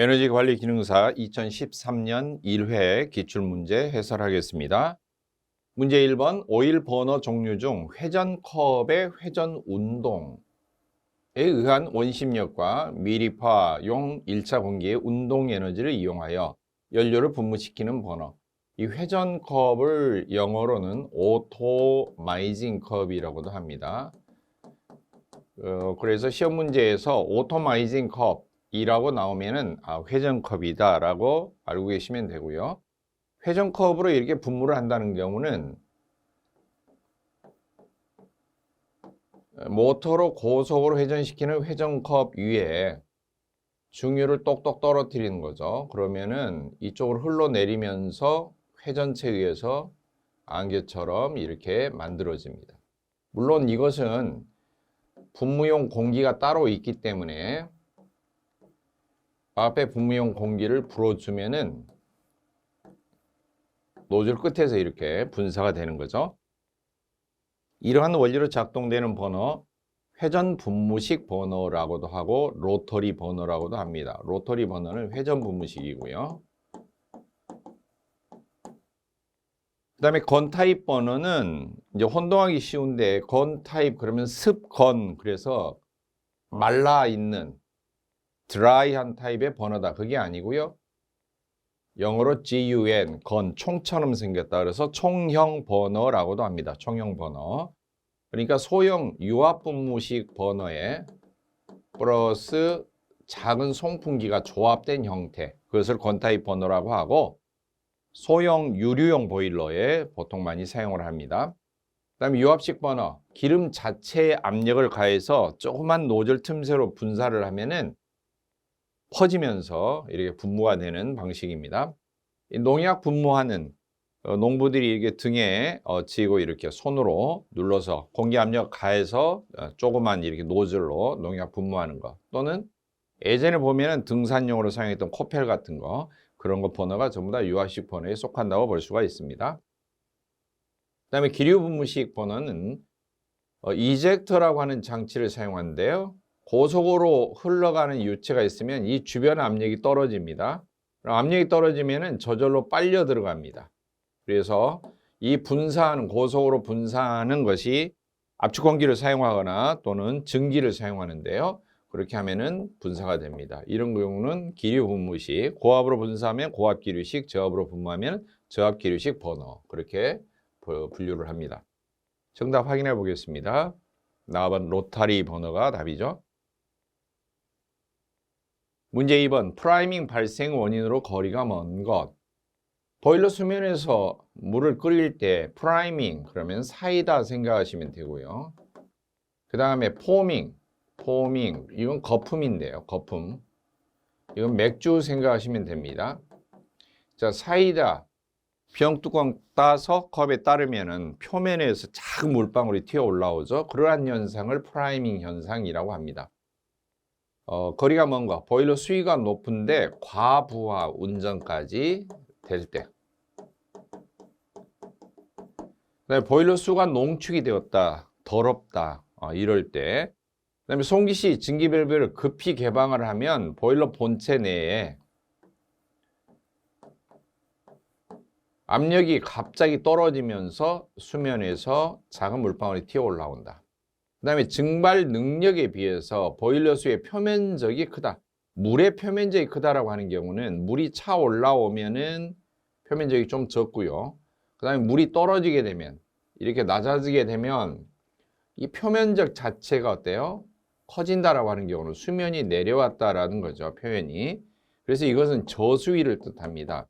에너지관리기능사 2013년 1회 기출문제 해설하겠습니다. 문제 1번 오일 버너 종류 중 회전컵의 회전운동에 의한 원심력과 미리파용 1차 공기의 운동에너지를 이용하여 연료를 분무시키는 버너. 이 회전컵을 영어로는 오토마이징 컵이라고도 합니다. 그래서 시험 문제에서 오토마이징 컵 이라고 나오면은 회전컵이다 라고 알고 계시면 되고요. 회전컵으로 이렇게 분무를 한다는 경우는 모터로 고속으로 회전시키는 회전컵 위에 중유를 똑똑 떨어뜨리는 거죠. 그러면은 이쪽으로 흘러내리면서 회전체에 의해서 안개처럼 이렇게 만들어집니다. 물론 이것은 분무용 공기가 따로 있기 때문에 앞에 분무용 공기를 불어주면은 노즐 끝에서 이렇게 분사가 되는 거죠. 이러한 원리로 작동되는 버너, 회전 분무식 버너라고도 하고 로터리 버너라고도 합니다. 로터리 버너는 회전 분무식이고요. 그 다음에 건 타입 버너는 이제 혼동하기 쉬운데, 건 타입 그러면 습건, 그래서 말라 있는 드라이한 타입의 버너다, 그게 아니고요. 영어로 GUN, 건, 총처럼 생겼다. 그래서 총형 버너라고도 합니다. 총형 버너. 그러니까 소형 유압 분무식 버너에 플러스 작은 송풍기가 조합된 형태, 그것을 건타입 버너라고 하고, 소형 유류용 보일러에 보통 많이 사용을 합니다. 그 다음에 유압식 버너, 기름 자체에 압력을 가해서 조그만 노즐 틈새로 분사를 하면은 퍼지면서 이렇게 분무가 되는 방식입니다. 농약 분무하는 농부들이 이렇게 등에 쥐고 이렇게 손으로 눌러서 공기 압력 가해서 조그만 이렇게 노즐로 농약 분무하는 거, 또는 예전에 보면은 등산용으로 사용했던 코펠 같은 거, 그런 거 버너가 전부 다 유압식 버너에 속한다고 볼 수가 있습니다. 그다음에 기류 분무식 버너는 이젝터라고 하는 장치를 사용하는데요. 고속으로 흘러가는 유체가 있으면 이 주변 압력이 떨어집니다. 압력이 떨어지면은 저절로 빨려 들어갑니다. 그래서 이 분사하는, 고속으로 분사하는 것이 압축 공기를 사용하거나 또는 증기를 사용하는데요. 그렇게 하면은 분사가 됩니다. 이런 경우는 기류 분무식, 고압으로 분사하면 고압 기류식, 저압으로 분무하면 저압 기류식 버너, 그렇게 분류를 합니다. 정답 확인해 보겠습니다. 나와본 로타리 버너가 답이죠. 문제 2번 프라이밍 발생 원인으로 거리가 먼 것. 보일러 수면에서 물을 끓일 때 프라이밍 그러면 사이다 생각하시면 되고요. 그 다음에 포밍 이건 거품인데요. 거품, 이건 맥주 생각하시면 됩니다. 자, 사이다 병뚜껑 따서 컵에 따르면은 표면에서 작은 물방울이 튀어 올라오죠. 그러한 현상을 프라이밍 현상이라고 합니다. 거리가 먼 거, 보일러 수위가 높은데 과부하 운전까지 될 때, 그다음에 보일러 수가 농축이 되었다, 더럽다, 이럴 때, 그다음에 송기시 증기밸브를 급히 개방을 하면 보일러 본체 내에 압력이 갑자기 떨어지면서 수면에서 작은 물방울이 튀어 올라온다. 그 다음에 증발 능력에 비해서 보일러 수의 표면적이 크다. 물의 표면적이 크다라고 하는 경우는 물이 차 올라오면은 표면적이 좀 적고요. 그 다음에 물이 떨어지게 되면, 이렇게 낮아지게 되면 이 표면적 자체가 어때요? 커진다라고 하는 경우는 수면이 내려왔다라는 거죠, 표현이. 그래서 이것은 저수위를 뜻합니다.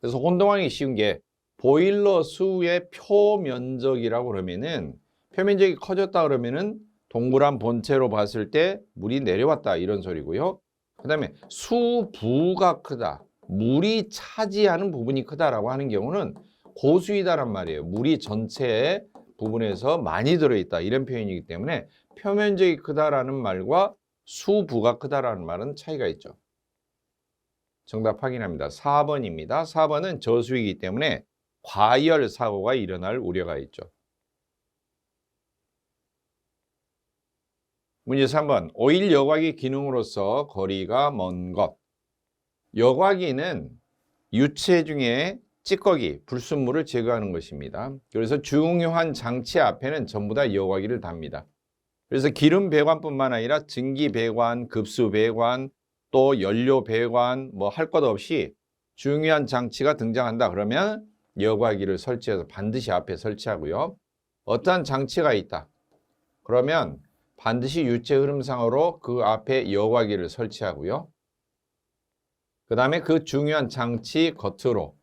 그래서 혼동하기 쉬운 게, 보일러 수의 표면적이라고 그러면은, 표면적이 커졌다 그러면은 동그란 본체로 봤을 때 물이 내려왔다, 이런 소리고요. 그 다음에 수부가 크다, 물이 차지하는 부분이 크다라고 하는 경우는 고수위다란 말이에요. 물이 전체 부분에서 많이 들어있다, 이런 표현이기 때문에 표면적이 크다라는 말과 수부가 크다라는 말은 차이가 있죠. 정답 확인합니다. 4번입니다. 4번은 저수위이기 때문에 과열 사고가 일어날 우려가 있죠. 문제 3번. 오일 여과기 기능으로서 거리가 먼 것. 여과기는 유체 중에 찌꺼기, 불순물을 제거하는 것입니다. 그래서 중요한 장치 앞에는 전부 다 여과기를 답니다. 그래서 기름 배관뿐만 아니라 증기 배관, 급수 배관, 또 연료 배관 뭐 할 것 없이 중요한 장치가 등장한다 그러면 여과기를 설치해서 반드시 앞에 설치하고요. 어떠한 장치가 있다 그러면 반드시 유체 흐름상으로 그 앞에 여과기를 설치하고요. 그 다음에 그 중요한 장치 겉으로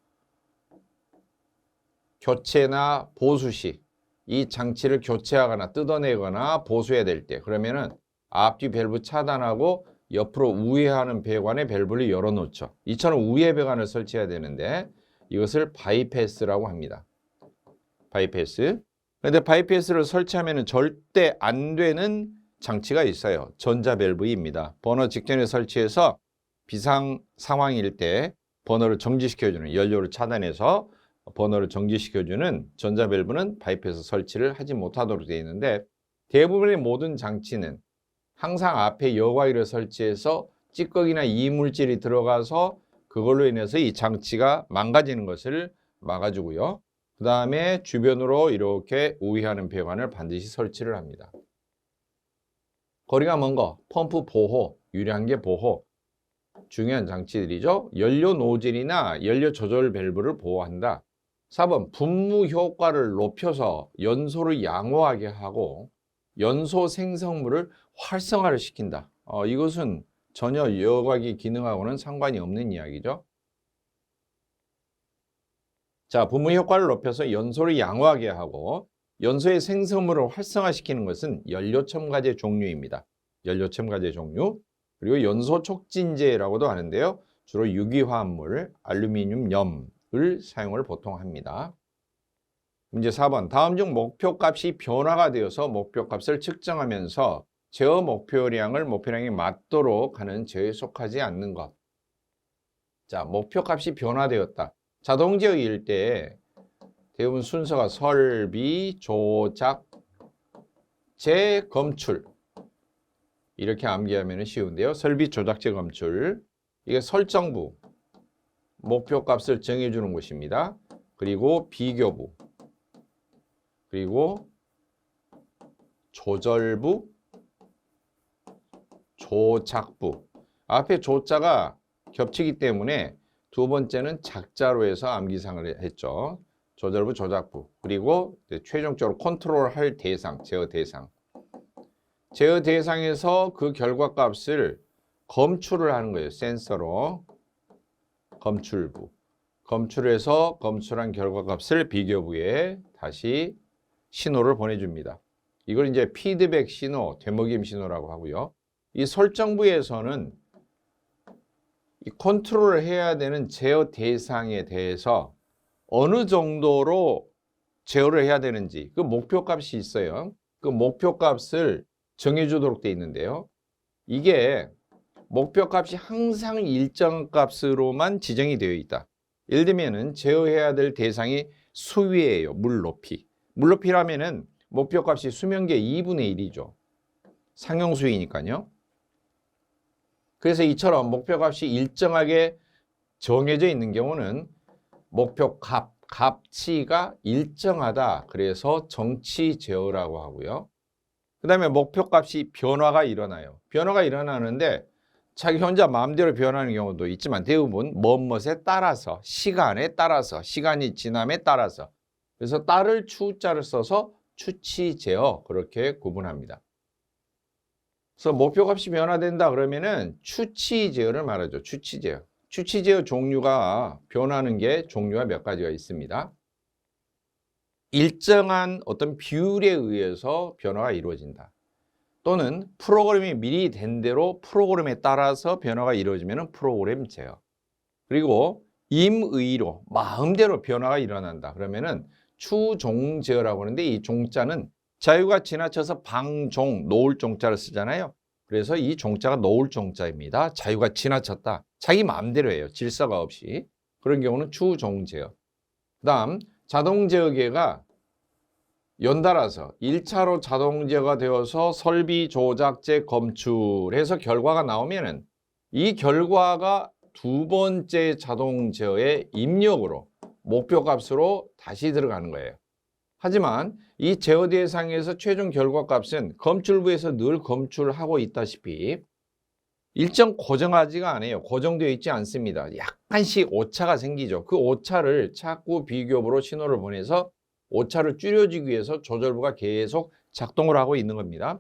교체나 보수 시 이 장치를 교체하거나 뜯어내거나 보수해야 될 때 그러면은 앞뒤 밸브 차단하고 옆으로 우회하는 배관의 밸브를 열어놓죠. 이처럼 우회 배관을 설치해야 되는데 이것을 바이패스라고 합니다. 바이패스. 그런데 바이패스를 설치하면 절대 안 되는 장치가 있어요. 전자 밸브입니다. 버너 직전에 설치해서 비상 상황일 때 버너를 정지시켜주는 연료를 차단해서 버너를 정지시켜주는 전자 밸브는 바이패스 설치를 하지 못하도록 되어 있는데 대부분의 모든 장치는 항상 앞에 여과기를 설치해서 찌꺼기나 이물질이 들어가서 그걸로 인해서 이 장치가 망가지는 것을 막아주고요. 그 다음에 주변으로 이렇게 우회하는 배관을 반드시 설치를 합니다. 거리가 먼 거, 펌프 보호, 유량계 보호, 중요한 장치들이죠. 연료 노즐이나 연료 조절 밸브를 보호한다. 4번 분무 효과를 높여서 연소를 양호하게 하고 연소 생성물을 활성화를 시킨다. 이것은 전혀 여과기 기능하고는 상관이 없는 이야기죠. 자, 분무 효과를 높여서 연소를 양호하게 하고 연소의 생성물을 활성화시키는 것은 연료 첨가제 종류입니다. 연료 첨가제 종류. 그리고 연소 촉진제라고도 하는데요. 주로 유기화합물, 알루미늄 염을 사용을 보통 합니다. 문제 4번. 다음 중 목표값이 변화가 되어서 목표값을 측정하면서 제어 목표량에 맞도록 하는 제어에 속하지 않는 것. 자, 목표값이 변화되었다. 자동 제어일 때 대부분 순서가 설비, 조작, 재검출 이렇게 암기하면 쉬운데요. 설비, 조작, 재검출 이게 설정부 목표값을 정해주는 곳입니다. 그리고 비교부 그리고 조절부, 조작부. 앞에 조자가 겹치기 때문에 두 번째는 작자로 해서 암기상을 했죠. 조절부, 조작부. 그리고 최종적으로 컨트롤할 대상, 제어 대상. 제어 대상에서 그 결과값을 검출을 하는 거예요. 센서로. 검출부. 검출해서 검출한 결과값을 비교부에 다시 신호를 보내줍니다. 이걸 이제 피드백 신호, 되먹임 신호라고 하고요. 이 설정부에서는 이 컨트롤을 해야 되는 제어 대상에 대해서 어느 정도로 제어를 해야 되는지 그 목표값이 있어요. 그 목표값을 정해주도록 되어 있는데요. 이게 목표값이 항상 일정 값으로만 지정이 되어 있다. 예를 들면은 제어해야 될 대상이 수위예요. 물 높이. 물 높이라면은 목표값이 수면계 2분의 1이죠. 상용수위니까요. 그래서 이처럼 목표값이 일정하게 정해져 있는 경우는 목표값, 값치가 일정하다. 그래서 정치 제어라고 하고요. 그 다음에 목표값이 변화가 일어나요. 변화가 일어나는데 자기 혼자 마음대로 변하는 경우도 있지만 대부분 뭐뭐에 따라서, 시간에 따라서, 시간이 지남에 따라서 그래서 따를 추자를 써서 추치 제어 그렇게 구분합니다. 그래서 목표값이 변화된다 그러면은 추치 제어를 말하죠. 추치 제어. 추치 제어 종류가 변하는 게 종류가 몇 가지가 있습니다. 일정한 어떤 비율에 의해서 변화가 이루어진다. 또는 프로그램이 미리 된 대로 프로그램에 따라서 변화가 이루어지면 프로그램 제어. 그리고 임의로 마음대로 변화가 일어난다. 그러면은 추종 제어라고 하는데 이 종자는 자유가 지나쳐서 방종, 놓을 종자를 쓰잖아요. 그래서 이 종자가 놓을 종자입니다. 자유가 지나쳤다. 자기 마음대로 해요. 질서가 없이. 그런 경우는 추종 제어. 그 다음 자동 제어계가 연달아서 1차로 자동 제어가 되어서 설비 조작제 검출해서 결과가 나오면은 이 결과가 두 번째 자동 제어의 입력으로 목표 값으로 다시 들어가는 거예요. 하지만 이 제어 대상에서 최종 결과 값은 검출부에서 늘 검출하고 있다시피 일정 고정하지가 않아요. 고정되어 있지 않습니다. 약간씩 오차가 생기죠. 그 오차를 자꾸 비교부로 신호를 보내서 오차를 줄여주기 위해서 조절부가 계속 작동을 하고 있는 겁니다.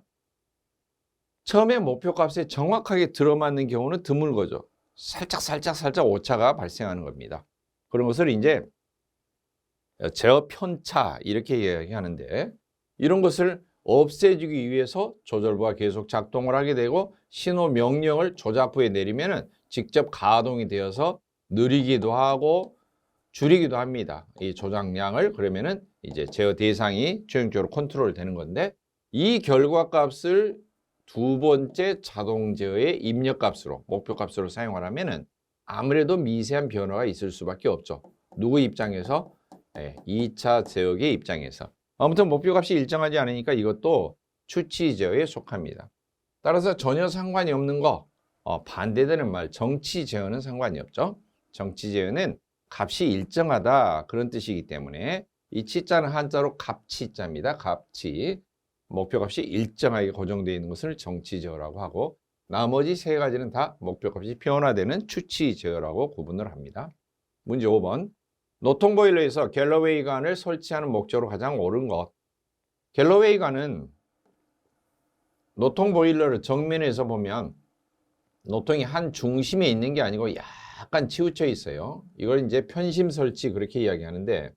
처음에 목표값에 정확하게 들어맞는 경우는 드물 거죠. 살짝 오차가 발생하는 겁니다. 그런 것을 이제 제어 편차 이렇게 이야기하는데, 이런 것을 없애주기 위해서 조절부가 계속 작동을 하게 되고 신호 명령을 조작부에 내리면은 직접 가동이 되어서 느리기도 하고 줄이기도 합니다. 이 조작량을. 그러면은 이제 제어 대상이 최종적으로 컨트롤 되는 건데, 이 결과 값을 두 번째 자동 제어의 입력 값으로, 목표 값으로 사용을 하면은 아무래도 미세한 변화가 있을 수밖에 없죠. 누구 입장에서? 2차 제어의 입장에서. 아무튼 목표값이 일정하지 않으니까 이것도 추치 제어에 속합니다. 따라서 전혀 상관이 없는 거, 반대되는 말 정치 제어는 상관이 없죠. 정치 제어는 값이 일정하다 그런 뜻이기 때문에 이 치자는 한자로 값치자입니다. 값치. 목표값이 일정하게 고정되어 있는 것을 정치 제어라고 하고, 나머지 세 가지는 다 목표값이 변화되는 추치 제어라고 구분을 합니다. 문제 5번. 노통보일러에서 갤러웨이관을 설치하는 목적으로 가장 옳은 것. 갤러웨이관은 노통보일러를 정면에서 보면 노통이 한 중심에 있는 게 아니고 약간 치우쳐 있어요. 이걸 이제 편심 설치 그렇게 이야기하는데,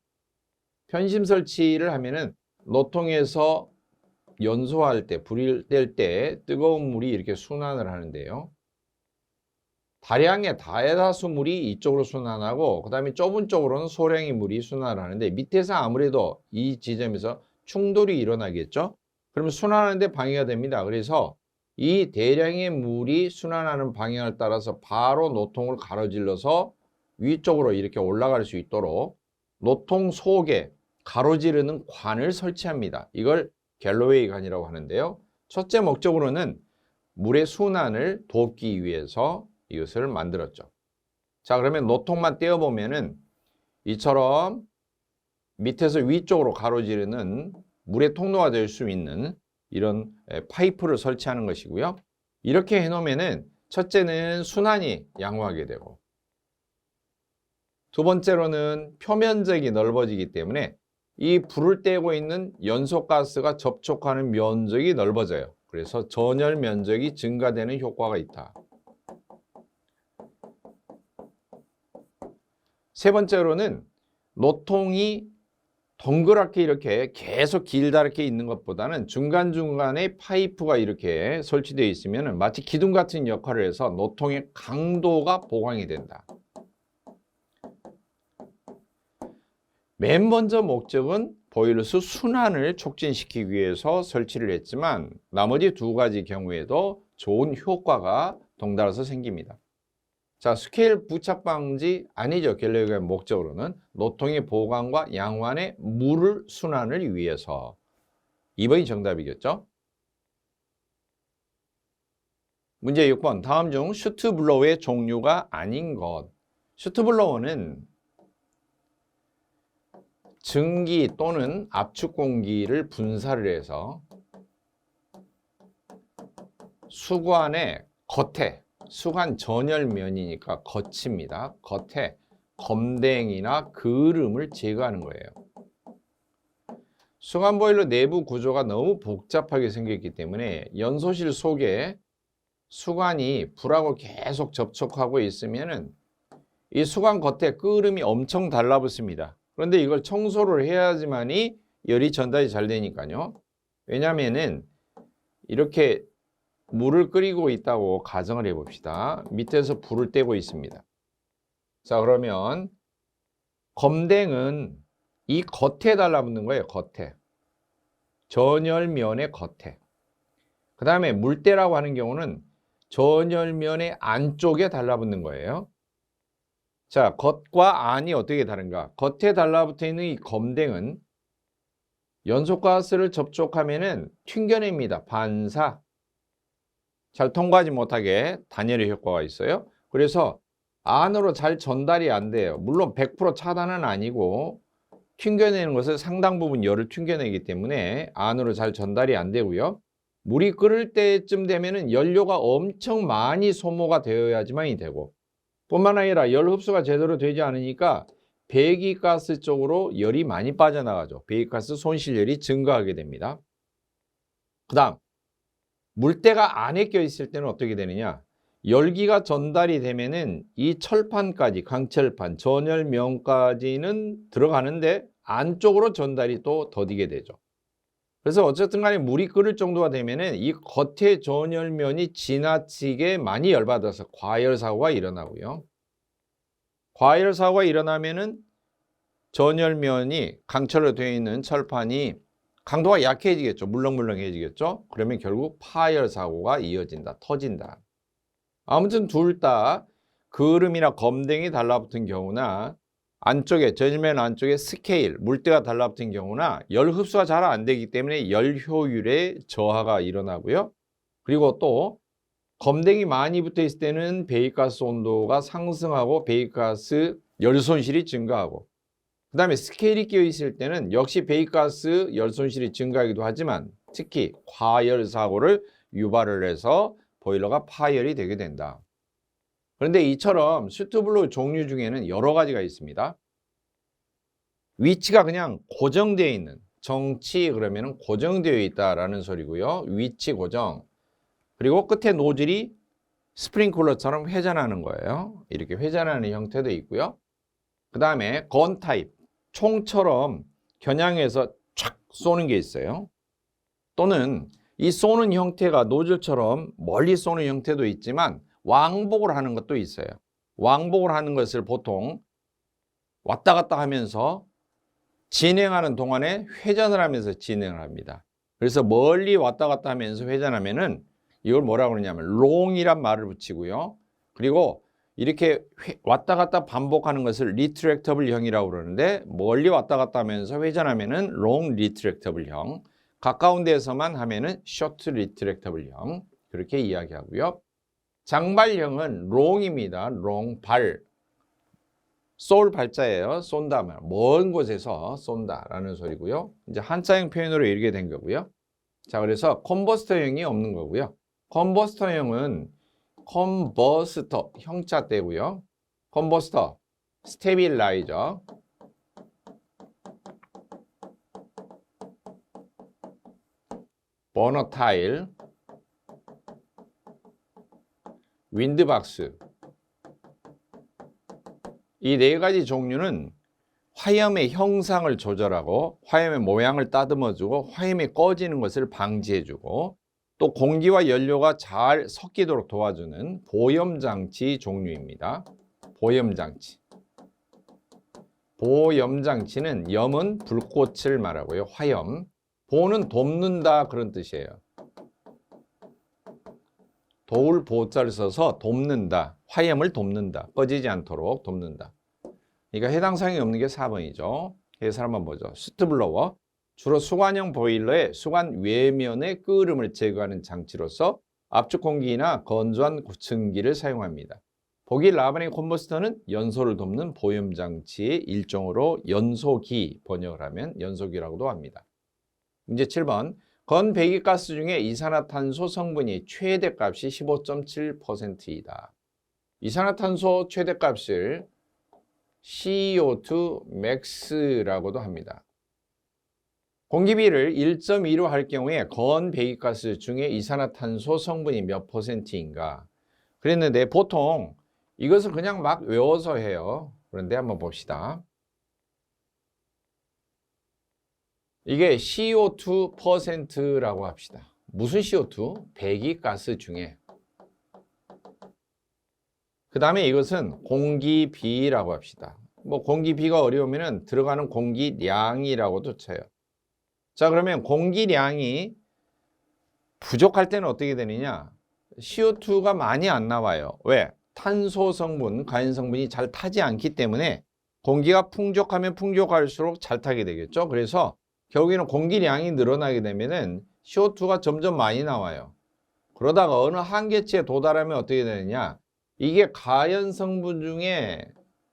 편심 설치를 하면은 노통에서 연소할 때, 불이 뗄 때 뜨거운 물이 이렇게 순환을 하는데요. 다량의 다해다수 물이 이쪽으로 순환하고 그 다음에 좁은 쪽으로는 소량의 물이 순환을 하는데, 밑에서 아무래도 이 지점에서 충돌이 일어나겠죠. 그러면 순환하는데 방해가 됩니다. 그래서 이 대량의 물이 순환하는 방향을 따라서 바로 노통을 가로질러서 위쪽으로 이렇게 올라갈 수 있도록 노통 속에 가로지르는 관을 설치합니다. 이걸 갤러웨이 관이라고 하는데요. 첫째 목적으로는 물의 순환을 돕기 위해서 이것을 만들었죠. 자, 그러면 노통만 떼어보면은 이처럼 밑에서 위쪽으로 가로지르는 물의 통로가 될 수 있는 이런 파이프를 설치하는 것이고요. 이렇게 해놓으면은 첫째는 순환이 양호하게 되고, 두 번째로는 표면적이 넓어지기 때문에 이 불을 떼고 있는 연소가스가 접촉하는 면적이 넓어져요. 그래서 전열 면적이 증가되는 효과가 있다. 세 번째로는 노통이 동그랗게 이렇게 계속 길다랗게 있는 것보다는 중간중간에 파이프가 이렇게 설치되어 있으면 마치 기둥 같은 역할을 해서 노통의 강도가 보강이 된다. 맨 먼저 목적은 보일러수 순환을 촉진시키기 위해서 설치를 했지만 나머지 두 가지 경우에도 좋은 효과가 덩달아서 생깁니다. 자, 스케일 부착 방지 아니죠. 갤러웨이관의 목적으로는 노통의 보강과 양환의 물을 순환을 위해서. 2번이 정답이겠죠. 문제 6번. 다음 중 슈트블로우의 종류가 아닌 것. 슈트블로우는 증기 또는 압축 공기를 분사를 해서 수관의 겉에, 수관 전열면이니까 겉입니다. 겉에 검댕이나 그름을 제거하는 거예요. 수관 보일러 내부 구조가 너무 복잡하게 생겼기 때문에 연소실 속에 수관이 불하고 계속 접촉하고 있으면은 이 수관 겉에 끄름이 엄청 달라붙습니다. 그런데 이걸 청소를 해야지만이 열이 전달이 잘 되니까요. 왜냐면은 이렇게 물을 끓이고 있다고 가정을 해봅시다. 밑에서 불을 떼고 있습니다. 자, 그러면 검댕은 이 겉에 달라붙는 거예요. 겉에. 전열면의 겉에. 그 다음에 물때라고 하는 경우는 전열면의 안쪽에 달라붙는 거예요. 자, 겉과 안이 어떻게 다른가? 겉에 달라붙어 있는 이 검댕은 연소가스를 접촉하면은 튕겨냅니다. 반사. 잘 통과하지 못하게 단열의 효과가 있어요. 그래서 안으로 잘 전달이 안 돼요. 물론 100% 차단은 아니고 튕겨내는 것을 상당 부분 열을 튕겨내기 때문에 안으로 잘 전달이 안 되고요. 물이 끓을 때쯤 되면은 연료가 엄청 많이 소모가 되어야지만이 되고, 뿐만 아니라 열 흡수가 제대로 되지 않으니까 배기가스 쪽으로 열이 많이 빠져나가죠. 배기가스 손실열이 증가하게 됩니다. 그 다음 물때가 안에 껴 있을 때는 어떻게 되느냐, 열기가 전달이 되면은 이 철판까지, 강철판, 전열면까지는 들어가는데 안쪽으로 전달이 또 더디게 되죠. 그래서 어쨌든 간에 물이 끓을 정도가 되면은 이 겉에 전열면이 지나치게 많이 열받아서 과열사고가 일어나고요. 과열사고가 일어나면은 전열면이 강철로 되어 있는 철판이 강도가 약해지겠죠. 물렁물렁해지겠죠. 그러면 결국 파열사고가 이어진다, 터진다. 아무튼 둘 다 그름이나 검댕이 달라붙은 경우나 안쪽에, 전열면 안쪽에 스케일, 물때가 달라붙은 경우나 열 흡수가 잘 안 되기 때문에 열 효율의 저하가 일어나고요. 그리고 또 검댕이 많이 붙어 있을 때는 배기가스 온도가 상승하고 배기가스 열 손실이 증가하고, 그 다음에 스케일이 끼어 있을 때는 역시 배기가스 열 손실이 증가하기도 하지만 특히 과열 사고를 유발을 해서 보일러가 파열이 되게 된다. 그런데 이처럼 슈트블로 종류 중에는 여러 가지가 있습니다. 위치가 그냥 고정되어 있는, 정치 그러면 고정되어 있다라는 소리고요. 위치 고정. 그리고 끝에 노즐이 스프링클러처럼 회전하는 거예요. 이렇게 회전하는 형태도 있고요. 그 다음에 건 타입, 총처럼 겨냥해서 촥 쏘는 게 있어요. 또는 이 쏘는 형태가 노즐처럼 멀리 쏘는 형태도 있지만 왕복을 하는 것도 있어요. 왕복을 하는 것을 보통 왔다 갔다 하면서 진행하는 동안에 회전을 하면서 진행을 합니다. 그래서 멀리 왔다 갔다 하면서 회전하면은 이걸 뭐라고 그러냐면 롱이란 말을 붙이고요. 그리고 이렇게 왔다 갔다 반복하는 것을 리트랙터블 형이라고 그러는데, 멀리 왔다 갔다 하면서 회전하면은 롱 리트랙터블 형, 가까운 데에서만 하면은 쇼트 리트랙터블 형, 그렇게 이야기하고요. 장발형은 롱입니다. 롱, 발. 쏠 발자예요. 쏜다, 먼 곳에서 쏜다라는 소리고요. 이제 한자형 표현으로 이렇게 된 거고요. 자, 그래서 컨버스터형이 없는 거고요. 컨버스터형은 컨버스터 형자 떼고요. 컨버스터, 스테빌라이저, 버너 타일, 윈드박스, 이 네 가지 종류는 화염의 형상을 조절하고 화염의 모양을 따듬어주고 화염이 꺼지는 것을 방지해주고 또 공기와 연료가 잘 섞이도록 도와주는 보염장치 종류입니다. 보염장치. 보염장치는 염은 불꽃을 말하고요. 화염. 보는 돕는다 그런 뜻이에요. 도울 보자를 써서 돕는다. 화염을 돕는다. 꺼지지 않도록 돕는다. 그러니까 해당 사항이 없는 게 4번이죠. 해설 한번 보죠. 슈트블로워. 주로 수관형 보일러의 수관 외면의 끓음을 제거하는 장치로서 압축 공기나 건조한 고층기를 사용합니다. 보기 4번의 콤버스터는 연소를 돕는 보염 장치의 일종으로 연소기, 번역을 하면 연소기라고도 합니다. 문제 7번. 건 배기가스 중에 이산화탄소 성분이 최대값이 15.7%이다. 이산화탄소 최대값을 CO2 max라고도 합니다. 공기비를 1.2로 할 경우에 건 배기가스 중에 이산화탄소 성분이 몇 %인가 그랬는데 보통 이것을 그냥 막 외워서 해요. 그런데 한번 봅시다. 이게 CO2%라고 합시다. 무슨 CO2? 배기가스 중에. 그 다음에 이것은 공기비라고 합시다. 뭐 공기비가 어려우면 들어가는 공기량이라고도 쳐요. 자, 그러면 공기량이 부족할 때는 어떻게 되느냐? CO2가 많이 안 나와요. 왜? 탄소 성분, 가연 성분이 잘 타지 않기 때문에 공기가 풍족하면 풍족할수록 잘 타게 되겠죠. 그래서 결국에는 공기량이 늘어나게 되면은 CO2가 점점 많이 나와요. 그러다가 어느 한계치에 도달하면 어떻게 되느냐? 이게 가연 성분 중에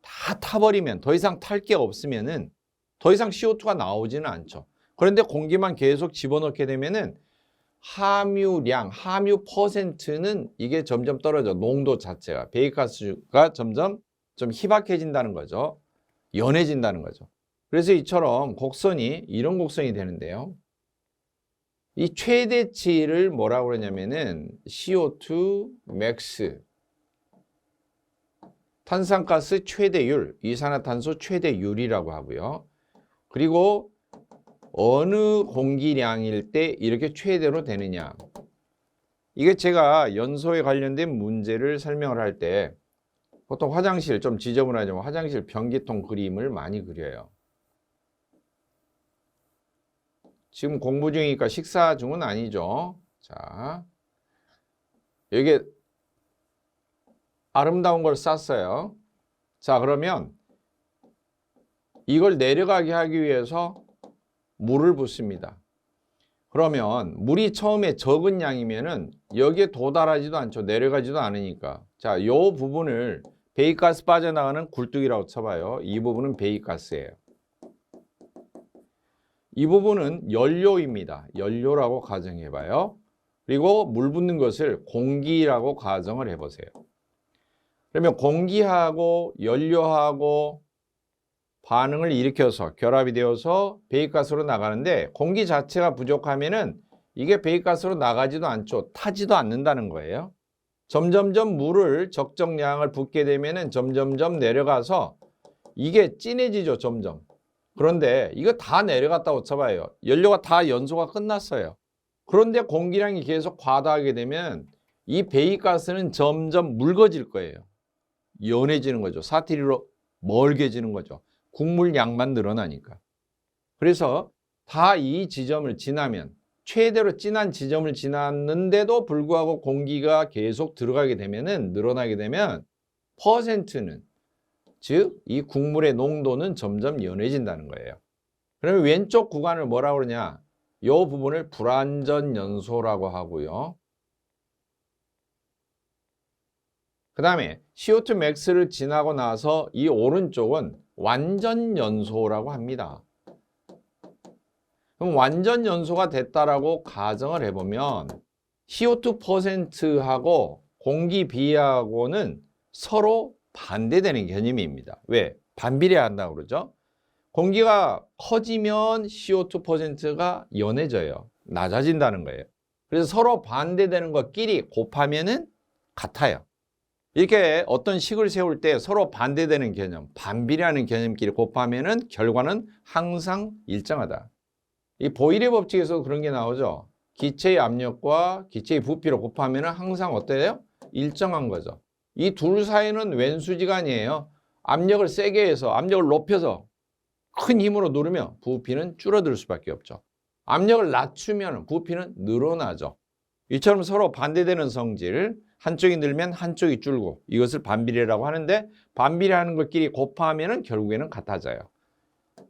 다 타버리면 더 이상 탈 게 없으면은 더 이상 CO2가 나오지는 않죠. 그런데 공기만 계속 집어넣게 되면은 함유량, 함유 퍼센트는 이게 점점 떨어져. 농도 자체가. 배기가스가 점점 좀 희박해진다는 거죠. 연해진다는 거죠. 그래서 이처럼 곡선이 이런 곡선이 되는데요. 이 최대치를 뭐라고 그러냐면은 CO2 max, 탄산가스 최대율, 이산화탄소 최대율이라고 하고요. 그리고 어느 공기량일 때 이렇게 최대로 되느냐. 이게 제가 연소에 관련된 문제를 설명을 할 때 보통 화장실 좀 지저분하지만 화장실 변기통 그림을 많이 그려요. 지금 공부 중이니까 식사 중은 아니죠. 자, 여기 아름다운 걸 쌌어요. 자, 그러면 이걸 내려가게 하기 위해서 물을 붓습니다. 그러면 물이 처음에 적은 양이면은 여기에 도달하지도 않죠. 내려가지도 않으니까. 자, 이 부분을 배기가스 빠져나가는 굴뚝이라고 쳐봐요. 이 부분은 배기가스예요. 이 부분은 연료입니다. 연료라고 가정해봐요. 그리고 물 붓는 것을 공기라고 가정을 해보세요. 그러면 공기하고 연료하고 반응을 일으켜서 결합이 되어서 배기가스로 나가는데 공기 자체가 부족하면은 이게 배기가스로 나가지도 않죠. 타지도 않는다는 거예요. 점점점 물을 적정량을 붓게 되면은 점점점 내려가서 이게 진해지죠. 점점. 그런데 이거 다 내려갔다고 쳐봐요. 연료가 다 연소가 끝났어요. 그런데 공기량이 계속 과다하게 되면 이 배기가스는 점점 묽어질 거예요. 연해지는 거죠. 사투리로 멀게지는 거죠. 국물 양만 늘어나니까. 그래서 다 이 지점을 지나면 최대로 진한 지점을 지났는데도 불구하고 공기가 계속 들어가게 되면은 늘어나게 되면 퍼센트는 즉 이 국물의 농도는 점점 연해진다는 거예요. 그러면 왼쪽 구간을 뭐라고 그러냐? 이 부분을 불완전 연소라고 하고요. 그 다음에 CO2 max를 지나고 나서 이 오른쪽은 완전 연소라고 합니다. 그럼 완전 연소가 됐다라고 가정을 해보면 CO2 퍼센트하고 공기 비하고는 서로 반대되는 개념입니다. 왜? 반비례한다고 그러죠? 공기가 커지면 CO2 퍼센트가 연해져요. 낮아진다는 거예요. 그래서 서로 반대되는 것끼리 곱하면은 같아요. 이렇게 어떤 식을 세울 때 서로 반대되는 개념, 반비례하는 개념끼리 곱하면은 결과는 항상 일정하다. 이 보일의 법칙에서 그런 게 나오죠. 기체의 압력과 기체의 부피를 곱하면은 항상 어때요? 일정한 거죠. 이 둘 사이는 왼수지간이에요. 압력을 세게 해서 압력을 높여서 큰 힘으로 누르면 부피는 줄어들 수밖에 없죠. 압력을 낮추면 부피는 늘어나죠. 이처럼 서로 반대되는 성질, 한쪽이 늘면 한쪽이 줄고 이것을 반비례라고 하는데 반비례하는 것끼리 곱하면 결국에는 같아져요.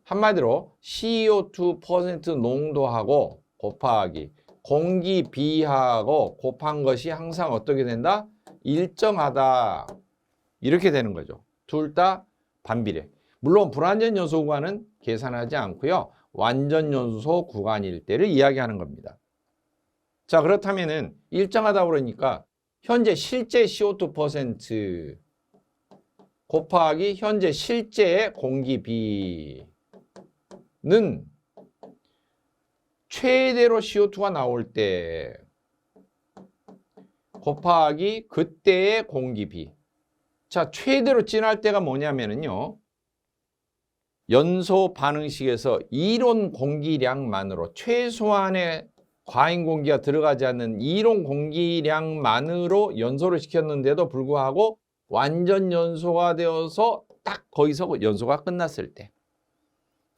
한마디로 CO2 퍼센트 농도하고 곱하기 공기 비하고 곱한 것이 항상 어떻게 된다? 일정하다. 이렇게 되는 거죠. 둘 다 반비례. 물론 불완전 연소 구간은 계산하지 않고요. 완전 연소 구간일 때를 이야기하는 겁니다. 자, 그렇다면은 일정하다 그러니까 현재 실제 CO2 퍼센트 곱하기 현재 실제의 공기 비는 최대로 CO2가 나올 때 곱하기 그때의 공기비. 자, 최대로 진할 때가 뭐냐면요. 연소 반응식에서 이론 공기량만으로 최소한의 과잉 공기가 들어가지 않는 이론 공기량만으로 연소를 시켰는데도 불구하고 완전 연소가 되어서 딱 거기서 연소가 끝났을 때.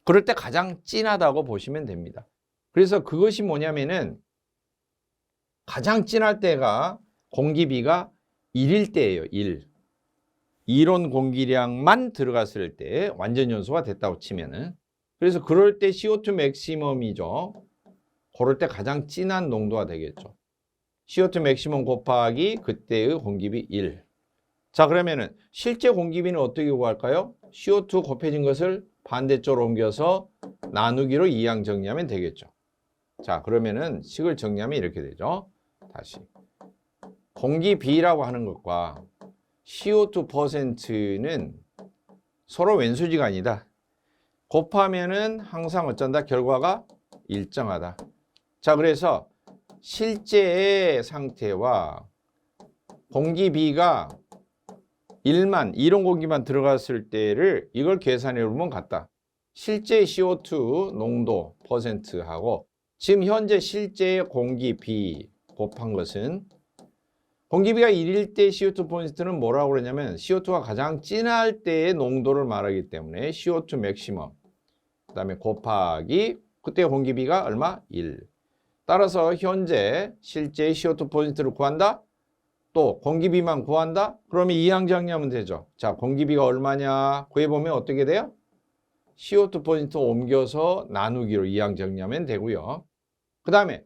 그럴 때 가장 진하다고 보시면 됩니다. 그래서 그것이 뭐냐면은 가장 진할 때가 공기비가 1일 때예요. 1. 이론 공기량만 들어갔을 때 완전 연소가 됐다고 치면은 그래서 그럴 때 CO2 맥시멈이죠. 그럴 때 가장 진한 농도가 되겠죠. CO2 맥시멈 곱하기 그때의 공기비 1. 자, 그러면은 실제 공기비는 어떻게 구할까요? CO2 곱해진 것을 반대쪽으로 옮겨서 나누기로 이항 정리하면 되겠죠. 자, 그러면은 식을 정리하면 이렇게 되죠. 다시. 공기비라고 하는 것과 CO2%는 서로 왼수지가 아니다. 곱하면은 항상 어쩐다? 결과가 일정하다. 자, 그래서 실제의 상태와 공기비가 1만, 이론 공기만 들어갔을 때를 이걸 계산해 보면 같다. 실제 CO2 농도 퍼센트하고 지금 현재 실제의 공기비 곱한 것은 공기비가 1일 때 CO2 퍼센트는 뭐라고 그러냐면 CO2가 가장 진할 때의 농도를 말하기 때문에 CO2 맥시멈 그 다음에 곱하기 그때 공기비가 얼마? 1. 따라서 현재 실제 CO2 퍼센트를 구한다? 또 공기비만 구한다? 그러면 이항 정리하면 되죠. 자, 공기비가 얼마냐 구해보면 어떻게 돼요? CO2 퍼센트 옮겨서 나누기로 이항 정리하면 되고요. 그 다음에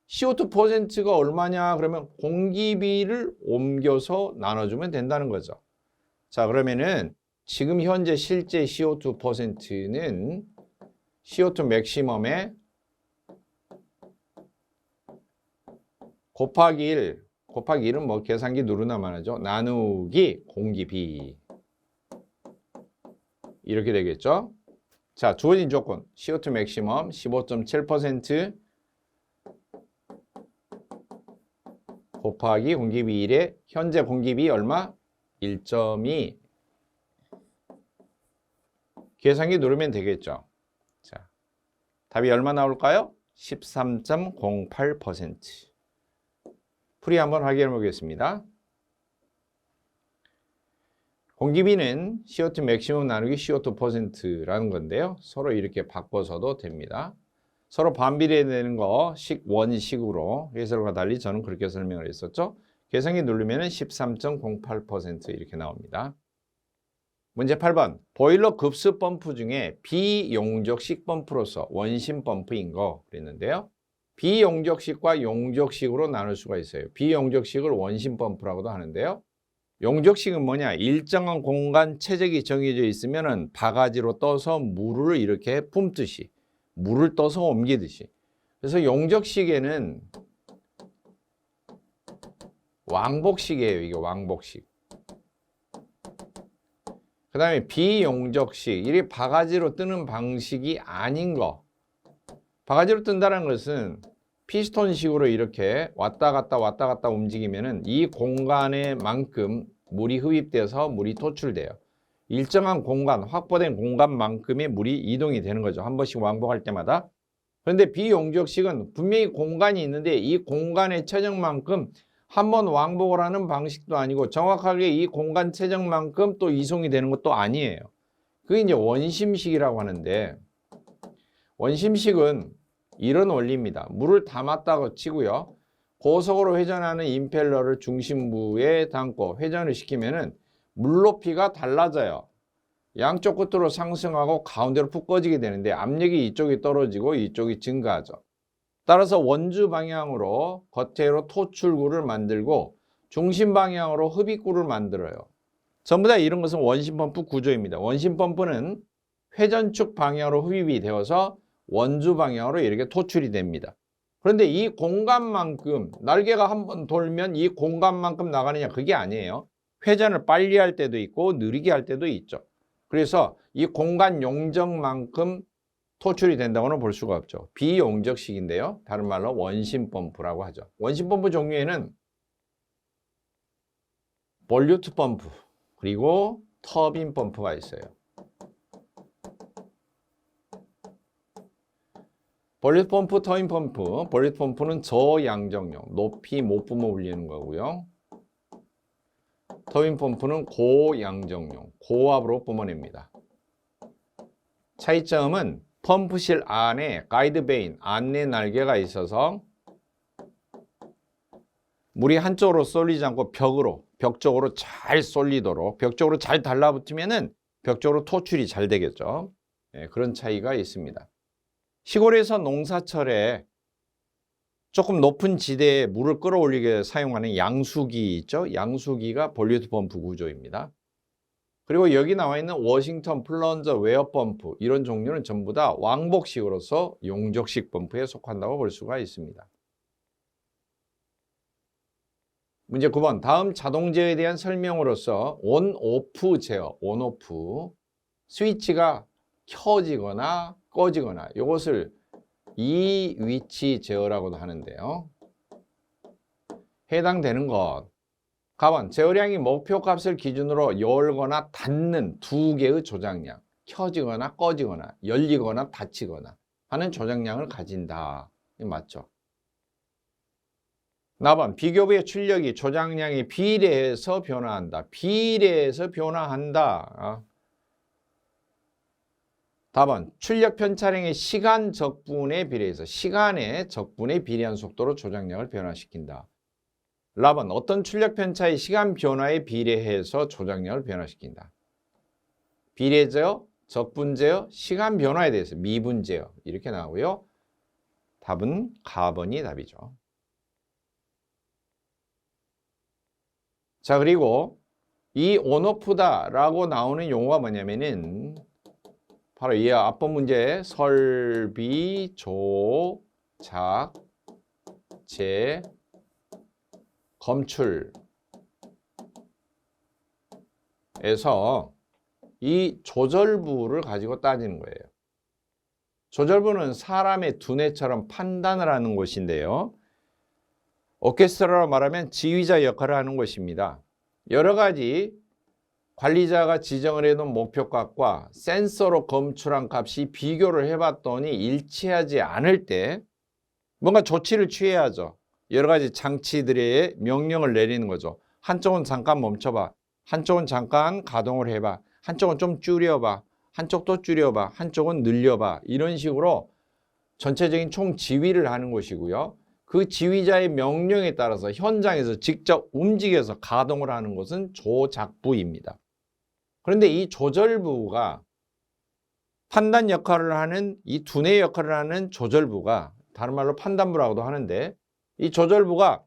CO2 퍼센트가 얼마냐 그러면 공기비를 옮겨서 나눠주면 된다는 거죠. 자, 그러면은 지금 현재 실제 CO2 퍼센트는 CO2 맥시멈에 곱하기 1, 곱하기 1은 뭐 계산기 누르나만 하죠. 나누기 공기비 이렇게 되겠죠. 자, 주어진 조건 CO2 맥시멈 15.7% 곱하기 공기비 1에 현재 공기비 얼마? 1.2 계산기 누르면 되겠죠. 자, 답이 얼마 나올까요? 13.08%. 풀이 한번 확인해 보겠습니다. 공기비는 CO2 맥시멈 나누기 CO2 퍼센트라는 건데요. 서로 이렇게 바꿔서도 됩니다. 서로 반비례되는 거 원식으로 예설과 달리 저는 그렇게 설명을 했었죠. 계산기 누르면 13.08% 이렇게 나옵니다. 문제 8번. 보일러 급수 펌프 중에 비용적식 펌프로서 원심 펌프인 거 그랬는데요. 비용적식과 용적식으로 나눌 수가 있어요. 비용적식을 원심 펌프라고도 하는데요. 용적식은 뭐냐? 일정한 공간 체적이 정해져 있으면은 바가지로 떠서 물을 이렇게 뿜듯이 물을 떠서 옮기듯이. 그래서 용적식에는 왕복식이에요. 이게 왕복식. 그 다음에 비용적식, 이게 바가지로 뜨는 방식이 아닌 거. 바가지로 뜬다는 것은 피스톤식으로 이렇게 왔다 갔다 움직이면은 이 공간에 만큼 물이 흡입돼서 물이 토출돼요. 일정한 공간, 확보된 공간만큼의 물이 이동이 되는 거죠. 한 번씩 왕복할 때마다. 그런데 비용적식은 분명히 공간이 있는데 이 공간의 체적만큼 한 번 왕복을 하는 방식도 아니고 정확하게 이 공간 체적만큼 또 이송이 되는 것도 아니에요. 그게 이제 원심식이라고 하는데 원심식은 이런 원리입니다. 물을 담았다고 치고요. 고속으로 회전하는 임펠러를 중심부에 담고 회전을 시키면은 물높이가 달라져요. 양쪽 끝으로 상승하고 가운데로 푹 꺼지게 되는데 압력이 이쪽이 떨어지고 이쪽이 증가하죠. 따라서 원주 방향으로 겉으로 토출구를 만들고 중심 방향으로 흡입구를 만들어요. 전부 다 이런 것은 원심 펌프 구조입니다. 원심 펌프는 회전축 방향으로 흡입이 되어서 원주 방향으로 이렇게 토출이 됩니다. 그런데 이 공간만큼 날개가 한번 돌면 이 공간만큼 나가느냐 그게 아니에요. 회전을 빨리 할 때도 있고 느리게 할 때도 있죠. 그래서 이 공간 용적만큼 토출이 된다고는 볼 수가 없죠. 비용적식인데요. 다른 말로 원심 펌프라고 하죠. 원심 펌프 종류에는 볼류트 펌프 그리고 터빈 펌프가 있어요. 볼류트 펌프, 터빈 펌프. 볼류트 펌프는 저양정용, 높이 못 뿜어 올리는 거고요. 터빈 펌프는 고양정용, 고압으로 뿜어냅니다. 차이점은 펌프실 안에 가이드베인, 안내 날개가 있어서 물이 한쪽으로 쏠리지 않고 벽 쪽으로 잘 쏠리도록 벽 쪽으로 잘 달라붙으면은 벽 쪽으로 토출이 잘 되겠죠. 그런 차이가 있습니다. 시골에서 농사철에 조금 높은 지대에 물을 끌어올리기 위해 사용하는 양수기 있죠? 양수기가 볼리트 펌프 구조입니다. 그리고 여기 나와 있는 워싱턴 플런저 웨어 펌프 이런 종류는 전부 다 왕복식으로서 용접식 펌프에 속한다고 볼 수가 있습니다. 문제 9번. 다음 자동 제어에 대한 설명으로서 온, 오프 제어, 온, 오프 스위치가 켜지거나 꺼지거나 이것을 이 위치 제어라고도 하는데요. 해당되는 것. 가번 제어량이 목표값을 기준으로 열거나 닫는 두 개의 조작량. 켜지거나 꺼지거나 열리거나 닫히거나 하는 조작량을 가진다. 맞죠? 나번 비교부의 출력이 조작량에 비례해서 변화한다. 비례해서 변화한다. 답은 출력 편차량의 시간 적분에 비례해서 시간의 적분에 비례한 속도로 조작량을 변화시킨다. 랍은 어떤 출력 편차의 시간 변화에 비례해서 조작량을 변화시킨다. 비례 제어, 적분 제어, 시간 변화에 대해서 미분 제어 이렇게 나오고요. 답은 가번이 답이죠. 자, 그리고 이 온오프다라고 나오는 용어가 뭐냐면은 바로 이 앞번 문제 설비, 조작, 재, 검출에서 이 조절부를 가지고 따지는 거예요. 조절부는 사람의 두뇌처럼 판단을 하는 곳인데요. 오케스트라로 말하면 지휘자 역할을 하는 것입니다. 여러 가지 관리자가 지정을 해놓은 목표값과 센서로 검출한 값이 비교를 해봤더니 일치하지 않을 때 뭔가 조치를 취해야죠. 여러 가지 장치들의 명령을 내리는 거죠. 한쪽은 잠깐 멈춰봐. 한쪽은 잠깐 가동을 해봐. 한쪽은 좀 줄여봐. 한쪽도 줄여봐. 한쪽은 늘려봐. 이런 식으로 전체적인 총지휘를 하는 것이고요. 그 지휘자의 명령에 따라서 현장에서 직접 움직여서 가동을 하는 것은 조작부입니다. 그런데 이 조절부가 판단 역할을 하는 이 두뇌 역할을 하는 조절부가 다른 말로 판단부라고도 하는데 이 조절부가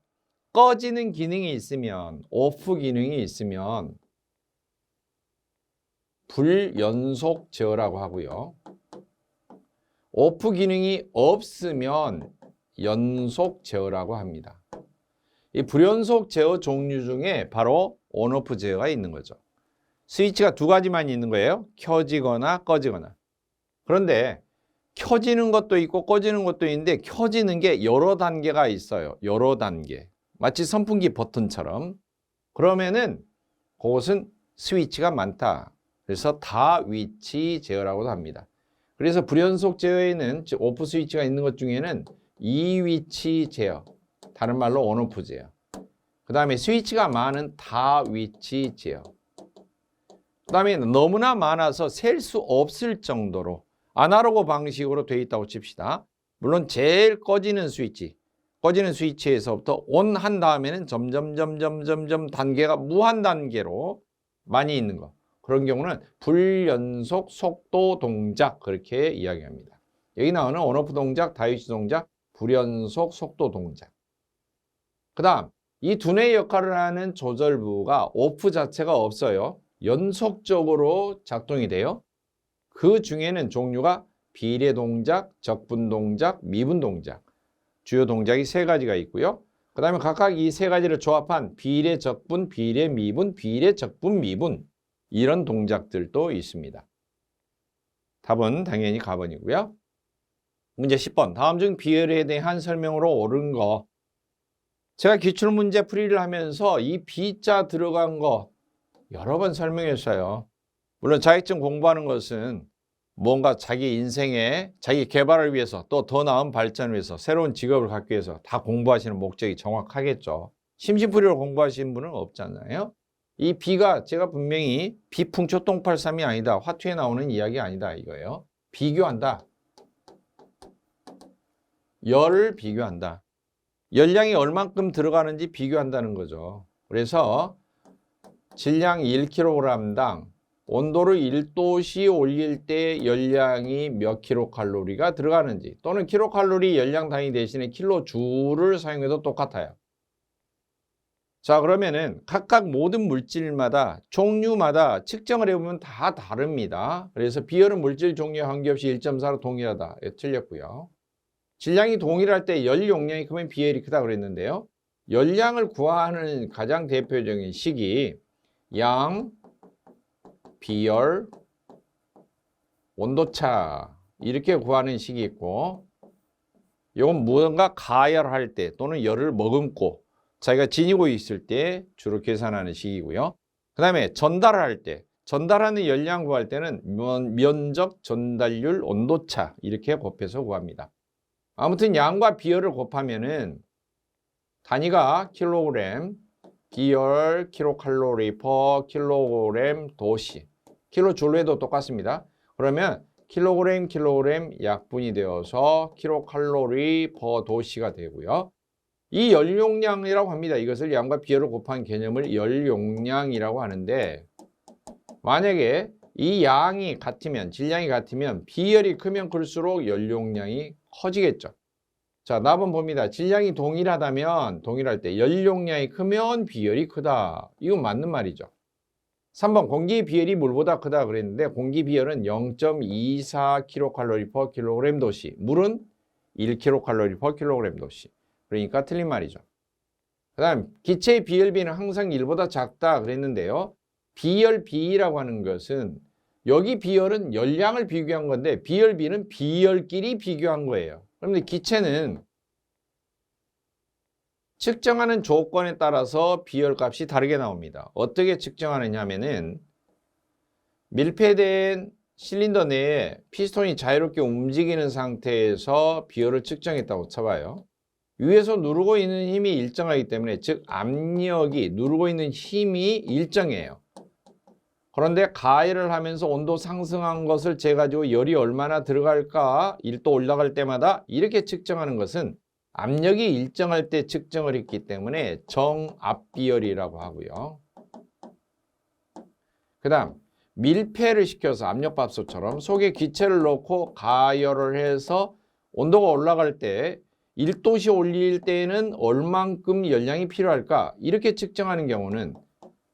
꺼지는 기능이 있으면 오프 기능이 있으면 불연속 제어라고 하고요. 오프 기능이 없으면 연속 제어라고 합니다. 이 불연속 제어 종류 중에 바로 온오프 제어가 있는 거죠. 스위치가 두 가지만 있는 거예요. 켜지거나 꺼지거나. 그런데 켜지는 것도 있고 꺼지는 것도 있는데 켜지는 게 여러 단계가 있어요. 여러 단계. 마치 선풍기 버튼처럼. 그러면은 그것은 스위치가 많다. 그래서 다위치 제어라고도 합니다. 그래서 불연속 제어에는 오프 스위치가 있는 것 중에는 이위치 제어, 다른 말로 온오프 제어. 그 다음에 스위치가 많은 다위치 제어. 그 다음에 너무나 많아서 셀 수 없을 정도로 아날로그 방식으로 되어 있다고 칩시다. 물론 제일 꺼지는 스위치에서부터 온 한 다음에는 점점 단계가 무한 단계로 많이 있는 거. 그런 경우는 불연속 속도 동작 그렇게 이야기합니다. 여기 나오는 온오프 동작, 다위치 동작, 불연속 속도 동작. 그 다음 이 두뇌 역할을 하는 조절부가 오프 자체가 없어요. 연속적으로 작동이 돼요. 그 중에는 종류가 비례 동작, 적분 동작, 미분 동작. 주요 동작이 세 가지가 있고요. 그 다음에 각각 이 세 가지를 조합한 비례 적분, 비례 미분, 비례 적분 미분 이런 동작들도 있습니다. 답은 당연히 가번이고요. 문제 10번. 다음 중 비열에 대한 설명으로 옳은 거. 제가 기출문제 풀이를 하면서 이 B자 들어간 거 여러 번 설명했어요. 물론 자격증 공부하는 것은 뭔가 자기 인생에 자기 개발을 위해서 또 더 나은 발전을 위해서 새로운 직업을 갖기 위해서 다 공부하시는 목적이 정확하겠죠. 심심풀이로 공부하시는 분은 없잖아요. 이 B가 제가 분명히 비풍초 똥팔삼이 아니다. 화투에 나오는 이야기 아니다 이거예요. 비교한다. 열을 비교한다. 열량이 얼만큼 들어가는지 비교한다는 거죠. 그래서 질량 1kg당 온도를 1도씨 올릴 때 열량이 몇 킬로칼로리가 들어가는지, 또는 킬로칼로리 열량 단위 대신에 킬로줄을 사용해도 똑같아요. 자, 그러면은 각각 모든 물질마다 종류마다 측정을 해보면 다 다릅니다. 그래서 비열은 물질 종류에 관계없이 1.4로 동일하다. 틀렸고요. 질량이 동일할 때 열 용량이 크면 비열이 크다 그랬는데요. 열량을 구하는 가장 대표적인 식이 양, 비열, 온도차 이렇게 구하는 식이 있고, 이건 무언가 가열할 때 또는 열을 머금고 자기가 지니고 있을 때 주로 계산하는 식이고요. 그 다음에 전달할 때, 전달하는 열량 구할 때는 면적, 전달률, 온도차 이렇게 곱해서 구합니다. 아무튼 양과 비열을 곱하면은 단위가 킬로그램, 비열 킬로칼로리 퍼 킬로그램 도시, 킬로줄로 해도 똑같습니다. 그러면 킬로그램 약분이 되어서 킬로칼로리 퍼 도시가 되고요. 이 열용량이라고 합니다. 이것을 양과 비열을 곱한 개념을 열용량이라고 하는데, 만약에 이 양이 같으면, 질량이 같으면 비열이 크면 클수록 열용량이 커지겠죠. 자, 답은 봅니다. 질량이 동일하다면, 동일할 때 열용량이 크면 비열이 크다. 이건 맞는 말이죠. 3번 공기 비열이 물보다 크다 그랬는데, 공기 비열은 0.24kcal per kg 도시, 물은 1kcal per kg 도시. 그러니까 틀린 말이죠. 그 다음 기체의 비열비는 항상 1보다 작다 그랬는데요. 비열비라고 하는 것은, 여기 비열은 열량을 비교한 건데 비열비는 비열끼리 비교한 거예요. 그런데 기체는 측정하는 조건에 따라서 비열값이 다르게 나옵니다. 어떻게 측정하느냐 하면은, 밀폐된 실린더 내에 피스톤이 자유롭게 움직이는 상태에서 비열을 측정했다고 쳐봐요. 위에서 누르고 있는 힘이 일정하기 때문에, 즉 압력이, 누르고 있는 힘이 일정해요. 그런데 가열을 하면서 온도 상승한 것을 재가지고 열이 얼마나 들어갈까 1도 올라갈 때마다 이렇게 측정하는 것은 압력이 일정할 때 측정을 했기 때문에 정압비열이라고 하고요. 그 다음 밀폐를 시켜서 압력밥솥처럼 속에 기체를 넣고 가열을 해서 온도가 올라갈 때 1도씨 올릴 때는 얼만큼 열량이 필요할까 이렇게 측정하는 경우는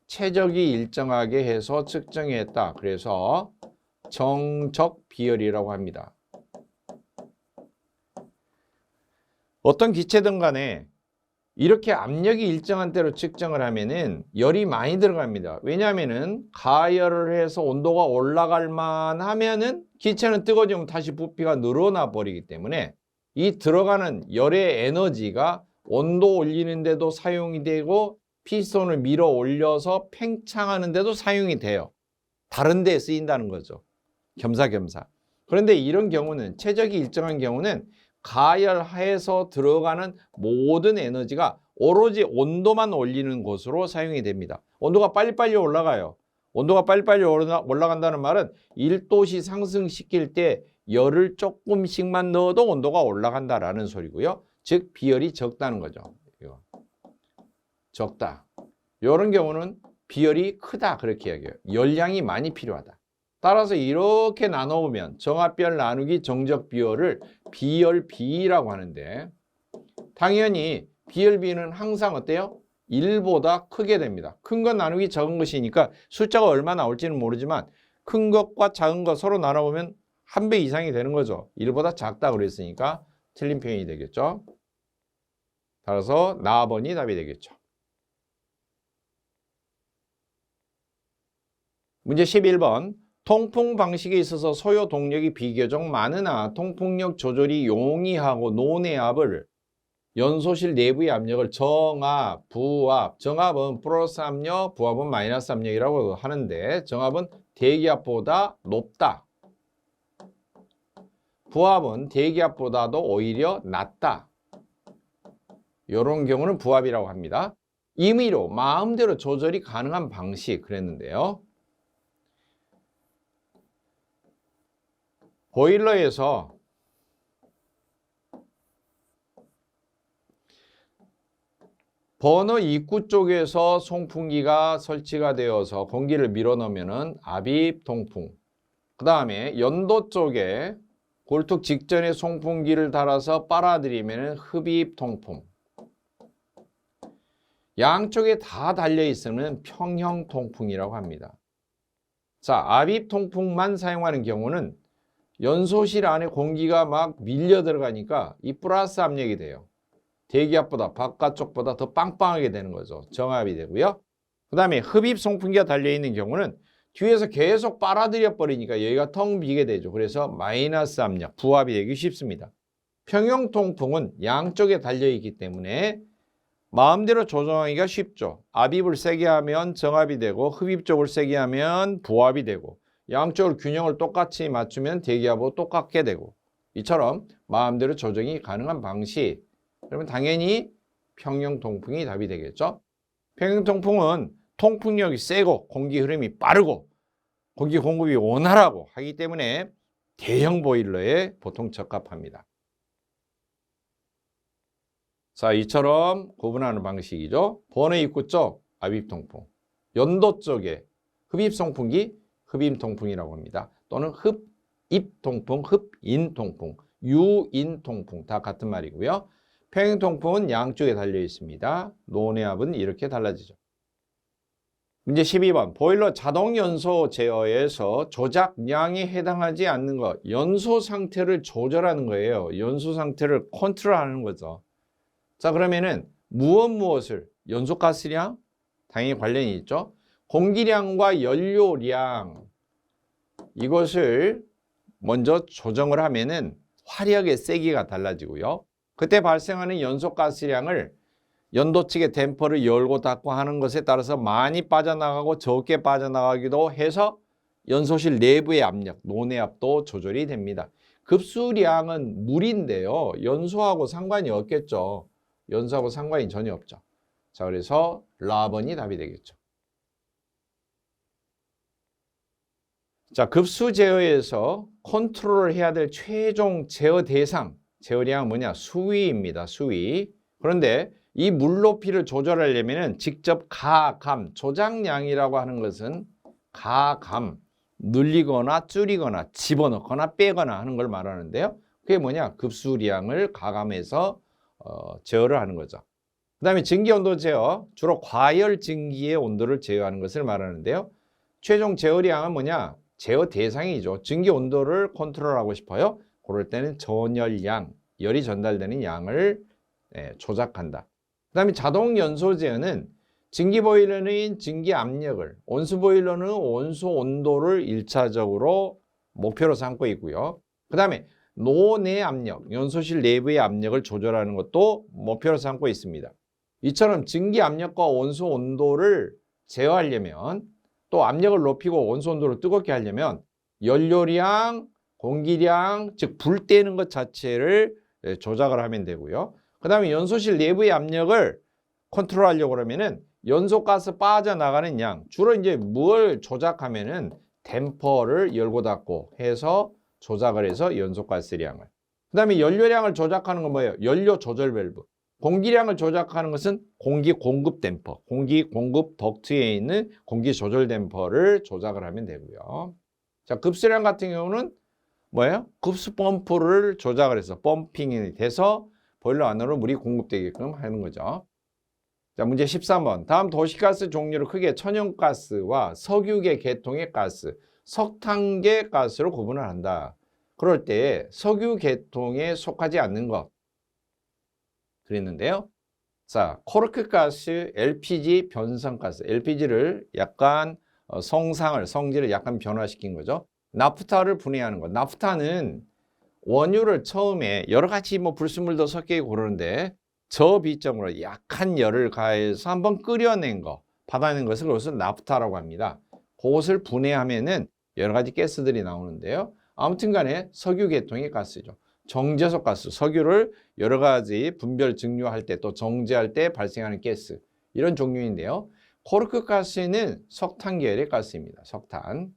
최적이 일정하게 해서 측정했다. 그래서 정적 비열이라고 합니다. 어떤 기체든 간에 이렇게 압력이 일정한 대로 측정을 하면은 열이 많이 들어갑니다. 왜냐하면은 가열을 해서 온도가 올라갈 만하면은 기체는 뜨거워지면 다시 부피가 늘어나 버리기 때문에 이 들어가는 열의 에너지가 온도 올리는 데도 사용이 되고 피스톤을 밀어 올려서 팽창하는 데도 사용이 돼요. 다른 데에 쓰인다는 거죠. 겸사겸사. 그런데 이런 경우는, 최적이 일정한 경우는 가열해서 들어가는 모든 에너지가 오로지 온도만 올리는 것으로 사용이 됩니다. 온도가 빨리빨리 올라가요. 온도가 빨리빨리 올라간다는 말은 1도씨 상승시킬 때 열을 조금씩만 넣어도 온도가 올라간다라는 소리고요. 즉 비열이 적다는 거죠. 이거. 적다. 이런 경우는 비열이 크다 그렇게 이야기해요. 열량이 많이 필요하다. 따라서 이렇게 나눠보면 정압비열 나누기 정적비열을 비열비라고 하는데, 당연히 비열비는 항상 어때요? 1보다 크게 됩니다. 큰 것 나누기 적은 것이니까 숫자가 얼마 나올지는 모르지만 큰 것과 작은 것 서로 나눠보면 1배 이상이 되는 거죠. 1보다 작다 그랬으니까 틀린 표현이 되겠죠. 따라서 나번이 답이 되겠죠. 문제 11번. 통풍 방식에 있어서 소요 동력이 비교적 많으나 통풍력 조절이 용이하고 논외압을, 연소실 내부의 압력을 정압, 부압, 정압은 플러스 압력, 부압은 마이너스 압력이라고 하는데, 정압은 대기압보다 높다. 부압은 대기압보다도 오히려 낮다. 이런 경우는 부압이라고 합니다. 임의로 마음대로 조절이 가능한 방식 그랬는데요. 보일러에서 버너 입구 쪽에서 송풍기가 설치가 되어서 공기를 밀어넣으면 압입 통풍. 그 다음에 연도 쪽에 골툭 직전에 송풍기를 달아서 빨아들이면 흡입 통풍. 양쪽에 다 달려 있으면 평형 통풍이라고 합니다. 자, 압입 통풍만 사용하는 경우는 연소실 안에 공기가 막 밀려 들어가니까 이 플러스 압력이 돼요. 대기압보다 바깥쪽보다 더 빵빵하게 되는 거죠. 정압이 되고요. 그 다음에 흡입 송풍기가 달려있는 경우는 뒤에서 계속 빨아들여 버리니까 여기가 텅 비게 되죠. 그래서 마이너스 압력, 부압이 되기 쉽습니다. 평형 통풍은 양쪽에 달려있기 때문에 마음대로 조정하기가 쉽죠. 압입을 세게 하면 정압이 되고 흡입 쪽을 세게 하면 부압이 되고 양쪽을 균형을 똑같이 맞추면 대기압하고 똑같게 되고 이처럼 마음대로 조정이 가능한 방식. 그러면 당연히 평형 통풍이 답이 되겠죠. 평형 통풍은 통풍력이 세고 공기 흐름이 빠르고 공기 공급이 원활하고 하기 때문에 대형 보일러에 보통 적합합니다. 자, 이처럼 구분하는 방식이죠. 버너 입구 쪽 압입 통풍, 연도 쪽에 흡입 송풍기 흡입 통풍이라고 합니다. 또는 흡입 통풍, 흡인 통풍, 유인 통풍 다 같은 말이고요. 평형 통풍은 양쪽에 달려 있습니다. 노내압은 이렇게 달라지죠. 문제 12번. 보일러 자동 연소 제어에서 조작량에 해당하지 않는 것. 연소 상태를 조절하는 거예요. 연소 상태를 컨트롤하는 거죠. 자, 그러면은 무엇을 연소가스량 당연히 관련이 있죠. 공기량과 연료량 이것을 먼저 조정을 하면은 화력의 세기가 달라지고요. 그때 발생하는 연소가스량을 연도 측의 댐퍼를 열고 닫고 하는 것에 따라서 많이 빠져나가고 적게 빠져나가기도 해서 연소실 내부의 압력, 노내압도 조절이 됩니다. 급수량은 물인데요. 연소하고 상관이 없겠죠. 연소하고 상관이 전혀 없죠. 자, 그래서 라번이 답이 되겠죠. 자, 급수 제어에서 컨트롤을 해야 될 최종 제어 대상, 제어량은 뭐냐? 수위입니다. 수위. 그런데 이 물 높이를 조절하려면 직접 가감, 조작량이라고 하는 것은 가감, 늘리거나 줄이거나 집어넣거나 빼거나 하는 걸 말하는데요. 그게 뭐냐? 급수량을 가감해서 제어를 하는 거죠. 그 다음에 증기 온도 제어, 주로 과열 증기의 온도를 제어하는 것을 말하는데요. 최종 제어량은 뭐냐? 제어 대상이죠. 증기 온도를 컨트롤하고 싶어요. 그럴 때는 전열량, 열이 전달되는 양을 조작한다. 그 다음에 자동 연소 제어는 증기 보일러는 증기 압력을, 온수 보일러는 온수 온도를 1차적으로 목표로 삼고 있고요. 그 다음에 노내 압력, 연소실 내부의 압력을 조절하는 것도 목표로 삼고 있습니다. 이처럼 증기 압력과 온수 온도를 제어하려면 또 압력을 높이고 온수 온도를 뜨겁게 하려면 연료량, 공기량, 즉 불 떼는 것 자체를 조작을 하면 되고요. 그 다음에 연소실 내부의 압력을 컨트롤하려고 그러면은 연소가스 빠져나가는 양, 주로 이제 뭘 조작하면은 댐퍼를 열고 닫고 해서 조작을 해서 연소가스량을. 그 다음에 연료량을 조작하는 건 뭐예요? 연료 조절 밸브. 공기량을 조작하는 것은 공기 공급 댐퍼, 공기 공급 덕트에 있는 공기 조절 댐퍼를 조작을 하면 되고요. 자, 급수량 같은 경우는 뭐예요? 급수 펌프를 조작을 해서 펌핑이 돼서 보일러 안으로 물이 공급되게끔 하는 거죠. 자, 문제 13번. 다음 도시가스 종류를 크게 천연가스와 석유계 계통의 가스, 석탄계 가스로 구분을 한다. 그럴 때 석유 계통에 속하지 않는 것 그랬는데요. 자, 코르크 가스, LPG 변성가스. LPG를 약간 성질을 약간 변화시킨 거죠. 나프타를 분해하는 것. 나프타는 원유를 처음에 여러 가지 불순물도 섞여 있고 그러는데 저비점으로 약한 열을 가해서 한번 끓여낸 거, 받아낸 것을 그것을 나프타라고 합니다. 그것을 분해하면은 여러 가지 가스들이 나오는데요. 아무튼 간에 석유 계통의 가스죠. 정제석 가스, 석유를 여러 가지 분별 증류할 때 또 정제할 때 발생하는 가스, 이런 종류인데요. 코르크 가스는 석탄 계열의 가스입니다. 석탄.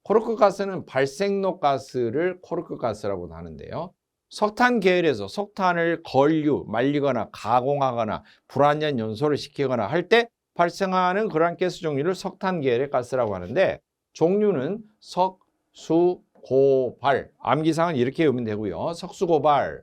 코르크 가스는 발생록 가스를 코르크 가스라고 하는데요. 석탄 계열에서 석탄을 건류, 말리거나 가공하거나 불완전 연소를 시키거나 할 때 발생하는 그러한 가스 종류를 석탄 계열의 가스라고 하는데, 종류는 석, 수, 고, 발. 암기상은 이렇게 외우면 되고요. 석수고발.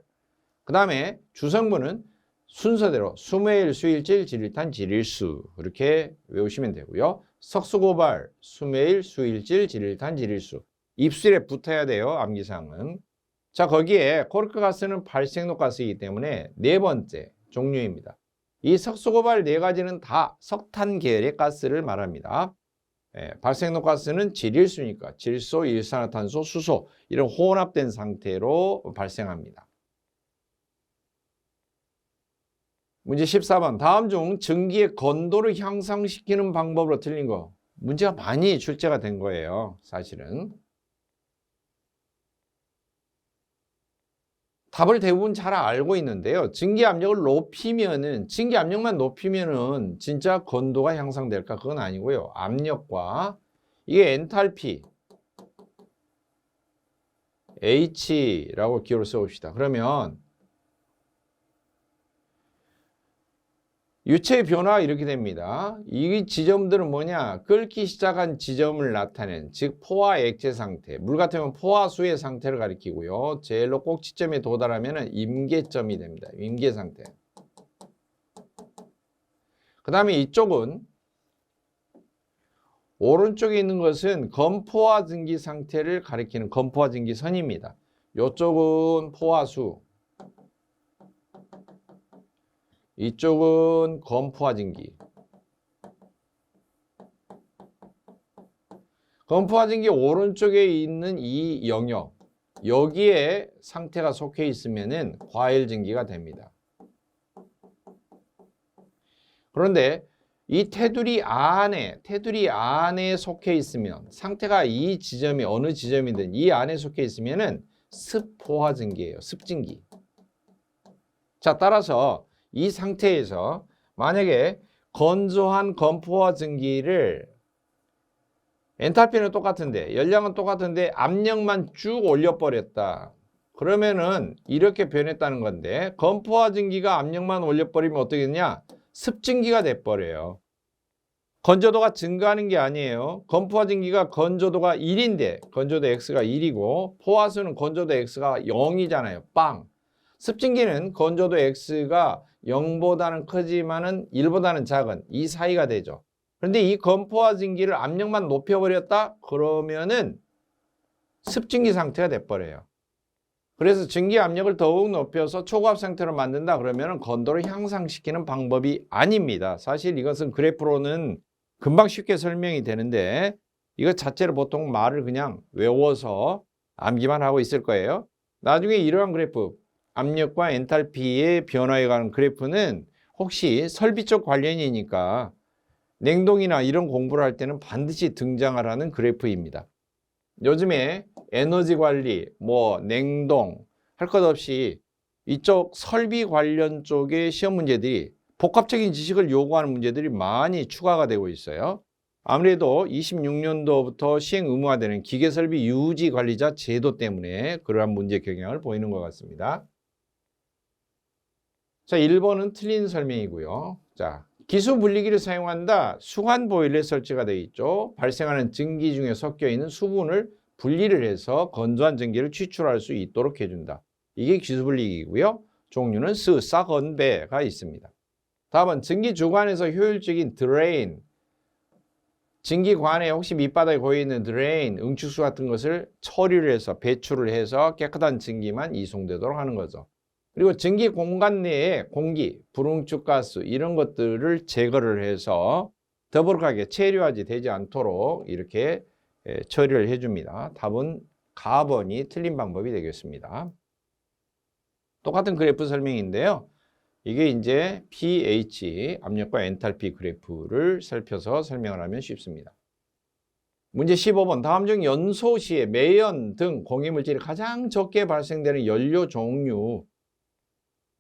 그 다음에 주성분은 순서대로 수메일, 수일질, 지릴탄, 지릴수 이렇게 외우시면 되고요. 석수고발, 수메일, 수일질, 지릴탄, 지릴수. 입술에 붙어야 돼요. 암기상은. 자, 거기에 코르크 가스는 발생록 가스이기 때문에 네 번째 종류입니다. 이 석수고발 네 가지는 다 석탄 계열의 가스를 말합니다. 발생록 가스는 질일수니까 질소, 일산화탄소, 수소 이런 혼합된 상태로 발생합니다. 문제 14번. 다음 중 증기의 건도를 향상시키는 방법으로 틀린 거. 문제가 많이 출제가 된 거예요. 사실은. 답을 대부분 잘 알고 있는데요. 증기 압력을 높이면은, 증기 압력만 높이면은 진짜 건도가 향상될까? 그건 아니고요. 압력과 이게 엔탈피 H라고 기호를 써봅시다. 그러면 유체의 변화가 이렇게 됩니다. 이 지점들은 뭐냐? 끓기 시작한 지점을 나타낸, 즉 포화 액체 상태, 물 같으면 포화수의 상태를 가리키고요. 제일로 꼭지점에 도달하면 임계점이 됩니다. 임계 상태. 그 다음에 이쪽은, 오른쪽에 있는 것은 건포화 증기 상태를 가리키는 건포화 증기선입니다. 이쪽은 포화수, 이쪽은 건포화 증기. 건포화 증기 오른쪽에 있는 이 영역, 여기에 상태가 속해 있으면은 과일 증기가 됩니다. 그런데 이 테두리 안에 속해 있으면, 상태가 이 지점이 어느 지점이든 이 안에 속해 있으면은 습포화 증기예요. 습증기. 자, 따라서 이 상태에서 만약에 건조한 건포화 증기를, 엔탈피는 똑같은데 열량은 똑같은데 압력만 쭉 올려버렸다. 그러면은 이렇게 변했다는 건데, 건포화 증기가 압력만 올려버리면 어떻게 되냐? 습증기가 돼버려요. 건조도가 증가하는 게 아니에요. 건포화 증기가 건조도가 1인데 건조도 X가 1이고 포화수는 건조도 X가 0이잖아요. 빵. 습증기는 건조도 X가 0보다는 크지만은 1보다는 작은 이 사이가 되죠. 그런데 이 건포화 증기를 압력만 높여버렸다? 그러면은 습증기 상태가 돼버려요. 그래서 증기 압력을 더욱 높여서 초고압 상태로 만든다 그러면 건도를 향상시키는 방법이 아닙니다. 사실 이것은 그래프로는 금방 쉽게 설명이 되는데, 이것 자체를 보통 말을 그냥 외워서 암기만 하고 있을 거예요. 나중에 이러한 그래프, 압력과 엔탈피의 변화에 관한 그래프는 혹시 설비 쪽 관련이니까 냉동이나 이런 공부를 할 때는 반드시 등장하라는 그래프입니다. 요즘에 에너지 관리, 냉동 할 것 없이 이쪽 설비 관련 쪽의 시험 문제들이 복합적인 지식을 요구하는 문제들이 많이 추가가 되고 있어요. 아무래도 26년도부터 시행 의무화되는 기계설비 유지 관리자 제도 때문에 그러한 문제 경향을 보이는 것 같습니다. 자, 1번은 틀린 설명이고요. 자, 기수 분리기를 사용한다. 수관 보일러에 설치가 되어 있죠. 발생하는 증기 중에 섞여 있는 수분을 분리를 해서 건조한 증기를 취출할 수 있도록 해준다. 이게 기수 분리기이고요. 종류는 싸건배가 있습니다. 다음은 증기 주관에서 효율적인 드레인, 증기관에 혹시 밑바닥에 고여있는 드레인, 응축수 같은 것을 처리를 해서 배출을 해서 깨끗한 증기만 이송되도록 하는 거죠. 그리고 증기 공간 내에 공기, 불응축가스 이런 것들을 제거를 해서 더부룩하게 체류하지 되지 않도록 이렇게 처리를 해줍니다. 답은 가번이 틀린 방법이 되겠습니다. 똑같은 그래프 설명인데요. 이게 이제 pH, 압력과 엔탈피 그래프를 살펴서 설명을 하면 쉽습니다. 문제 15번. 다음 중 연소 시에 매연 등 공해물질이 가장 적게 발생되는 연료 종류,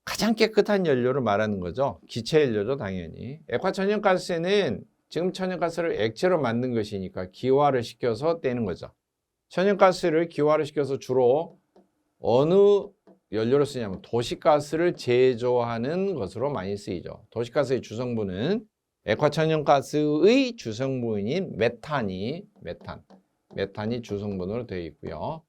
가장 깨끗한 연료를 말하는 거죠. 기체 연료죠, 당연히. 액화천연가스는 지금 천연가스를 액체로 만든 것이니까 기화를 시켜서 떼는 거죠. 천연가스를 기화를 시켜서 주로 어느 연료로 쓰냐면 도시가스를 제조하는 것으로 많이 쓰이죠. 도시가스의 주성분은 액화천연가스의 주성분인 메탄이 주성분으로 되어 있고요.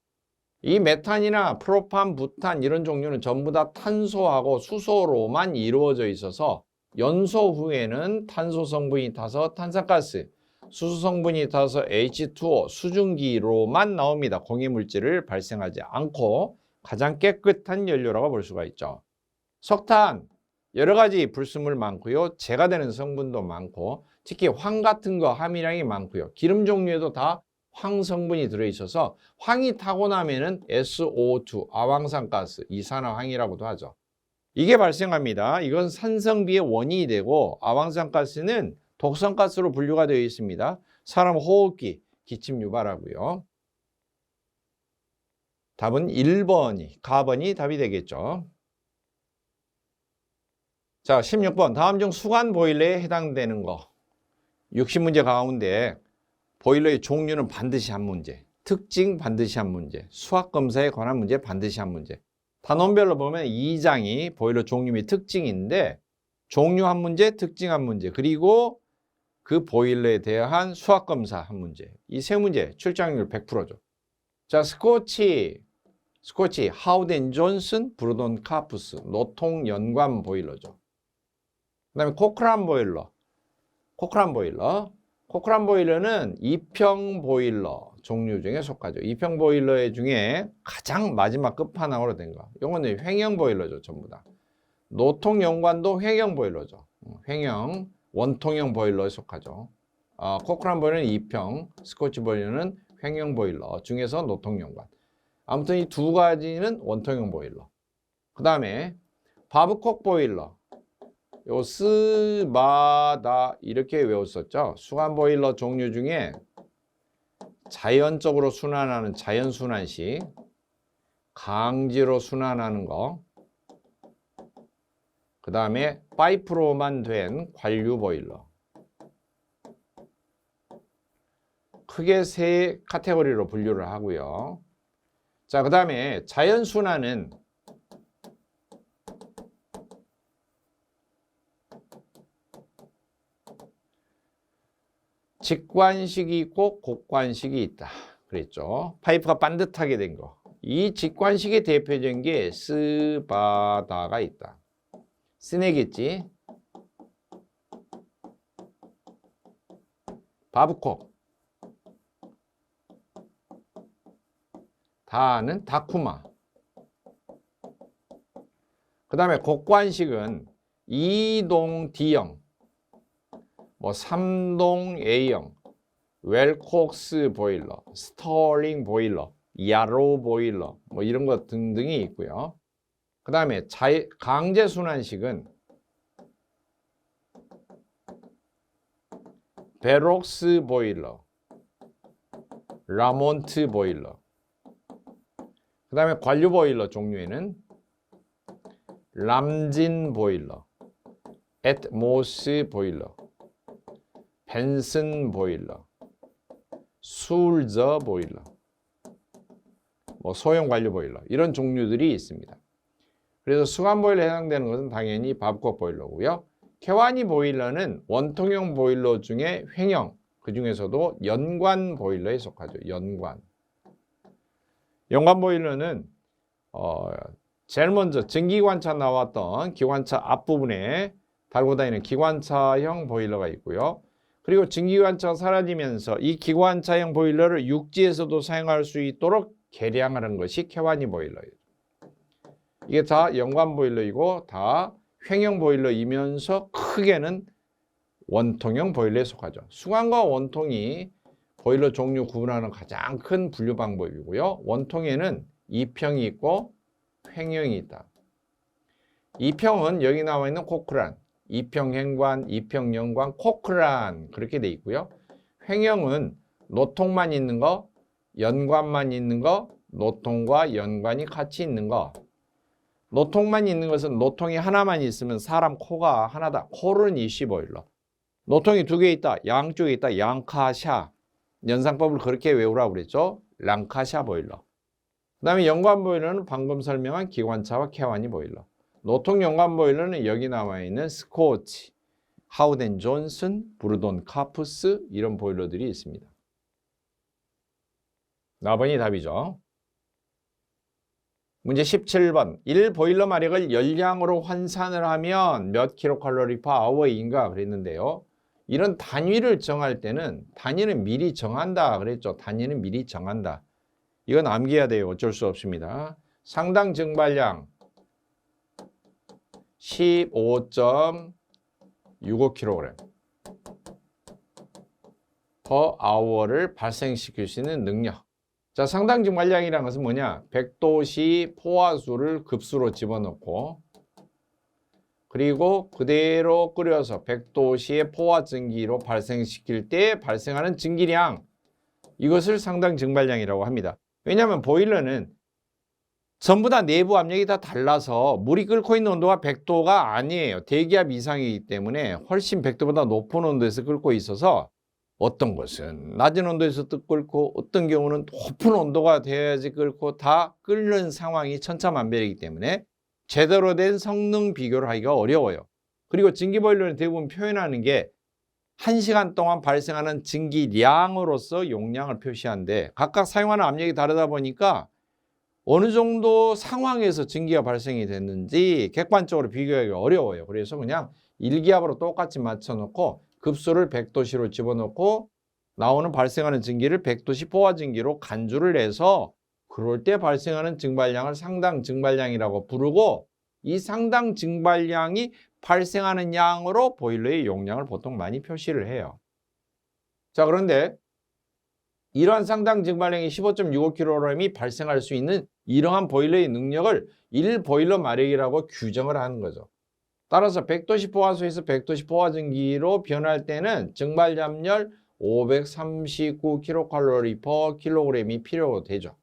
이 메탄이나 프로판, 부탄 이런 종류는 전부 다 탄소하고 수소로만 이루어져 있어서 연소 후에는 탄소 성분이 타서 탄산가스, 수소 성분이 타서 H2O, 수증기로만 나옵니다. 공해물질을 발생하지 않고 가장 깨끗한 연료라고 볼 수가 있죠. 석탄, 여러 가지 불순물 많고요. 재가 되는 성분도 많고 특히 황 같은 거 함유량이 많고요. 기름 종류에도 다 황 성분이 들어있어서 황이 타고 나면은 SO2, 아황산가스, 이산화황이라고도 하죠. 이게 발생합니다. 이건 산성비의 원인이 되고 아황산가스는 독성가스로 분류가 되어 있습니다. 사람 호흡기, 기침 유발하고요. 답은 1번이, 가번이 답이 되겠죠. 자, 16번. 다음 중 수관 보일러에 해당되는 거. 60문제 가운데 보일러의 종류는 반드시 한 문제, 특징 반드시 한 문제, 수학검사에 관한 문제 반드시 한 문제. 단원별로 보면 2장이 보일러 종류 및 특징인데 종류 한 문제, 특징 한 문제, 그리고 그 보일러에 대한 수학검사 한 문제. 이 세 문제 출제확률 100%죠. 자, 스코치, 하우덴 존슨, 브루돈 카푸스, 노통 연관 보일러죠. 그 다음에 코크란 보일러는 이평 보일러 종류 중에 속하죠. 이평 보일러 중에 가장 마지막 끝판왕으로 된 거. 이거는 횡형 보일러죠, 전부 다. 노통 연관도 횡형 보일러죠. 횡형, 원통형 보일러에 속하죠. 코크란 보일러는 이평, 스코치 보일러는 횡형 보일러 중에서 노통 연관. 아무튼 이 두 가지는 원통형 보일러. 그 다음에 바브콕 보일러. 요 스바다 이렇게 외웠었죠. 수관 보일러 종류 중에 자연적으로 순환하는 자연순환식, 강제로 순환하는 거, 그 다음에 파이프로만 된 관류 보일러. 크게 세 카테고리로 분류를 하고요. 자, 그 다음에 자연순환은 직관식이 있고 곡관식이 있다 그랬죠. 파이프가 반듯하게 된 거. 이 직관식의 대표적인 게 스바다가 있다. 스네겠지. 바브콕. 다는 다쿠마. 그 다음에 곡관식은 2동 D형, 뭐 3동 A형, 웰콕스 보일러, 스털링 보일러, 야로 보일러, 뭐 이런 것 등등이 있고요. 그 다음에 강제 순환식은 베록스 보일러, 라몬트 보일러. 그 다음에 관류 보일러 종류에는 람진 보일러, 앳모스 보일러, 벤슨 보일러, 술저 보일러, 뭐 소형 관류 보일러 이런 종류들이 있습니다. 그래서 수관 보일러에 해당되는 것은 당연히 바브콕 보일러고요. 케와니 보일러는 원통형 보일러 중에 횡형, 그 중에서도 연관 보일러에 속하죠. 연관 보일러는 제일 먼저 전기관차 나왔던 기관차 앞부분에 달고 다니는 기관차형 보일러가 있고요. 그리고 전기관차가 사라지면서 이 기관차형 보일러를 육지에서도 사용할 수 있도록 개량하는 것이 케와니 보일러예요. 이게 다 연관 보일러이고 다 횡형 보일러이면서 크게는 원통형 보일러에 속하죠. 수관과 원통이 보일러 종류 구분하는 가장 큰 분류 방법이고요. 원통에는 이평이 있고 횡형이 있다. 이평은 여기 나와 있는 코크란, 이평행관, 이평연관, 코크란 그렇게 돼 있고요. 횡형은 노통만 있는 거, 연관만 있는 거, 노통과 연관이 같이 있는 거. 노통만 있는 것은 노통이 하나만 있으면 사람 코가 하나다. 코르는 이시 보일러. 노통이 두 개 있다. 양쪽에 있다. 양카샤. 연상법을 그렇게 외우라고 그랬죠. 랑카샤 보일러. 그다음에 연관 보일러는 방금 설명한 기관차와 케와니 보일러. 노통 연관 보일러는 여기 나와 있는 스코치, 하우덴 존슨, 브루돈 카푸스 이런 보일러들이 있습니다. 4번이 답이죠. 문제 17번. 1 보일러 마력을 열량으로 환산을 하면 몇 킬로칼로리 퍼 아워인가 그랬는데요. 이런 단위를 정할 때는 단위는 미리 정한다 그랬죠. 단위는 미리 정한다. 이건 암기해야 돼요. 어쩔 수 없습니다. 상당 증발량 15.65kg per hour를 발생시킬 수 있는 능력. 자, 상당 증발량이라는 것은 뭐냐? 100도씨 포화수를 급수로 집어넣고 그리고 그대로 끓여서 100도씨의 포화 증기로 발생시킬 때 발생하는 증기량, 이것을 상당 증발량이라고 합니다. 왜냐하면 보일러는 전부 다 내부 압력이 다 달라서 물이 끓고 있는 온도가 100도가 아니에요. 대기압 이상이기 때문에 훨씬 100도보다 높은 온도에서 끓고 있어서 어떤 것은 낮은 온도에서 끓고 어떤 경우는 높은 온도가 되어야지 끓고 다 끓는 상황이 천차만별이기 때문에 제대로 된 성능 비교를 하기가 어려워요. 그리고 증기보일러는 대부분 표현하는 게 1시간 동안 발생하는 증기량으로서 용량을 표시하는데 각각 사용하는 압력이 다르다 보니까 어느 정도 상황에서 증기가 발생이 됐는지 객관적으로 비교하기가 어려워요. 그래서 그냥 일기압으로 똑같이 맞춰놓고 급수를 100도씨로 집어넣고 나오는 발생하는 증기를 100도씨 포화 증기로 간주를 해서 그럴 때 발생하는 증발량을 상당 증발량이라고 부르고 이 상당 증발량이 발생하는 양으로 보일러의 용량을 보통 많이 표시를 해요. 자, 그런데 이러한 상당 증발량이 15.65kg이 발생할 수 있는 이러한 보일러의 능력을 1 보일러 마력이라고 규정을 하는 거죠. 따라서 100도씨 포화수에서 100도씨 포화 증기로 변할 때는 증발 잠열 539kcal per kg이 필요되죠.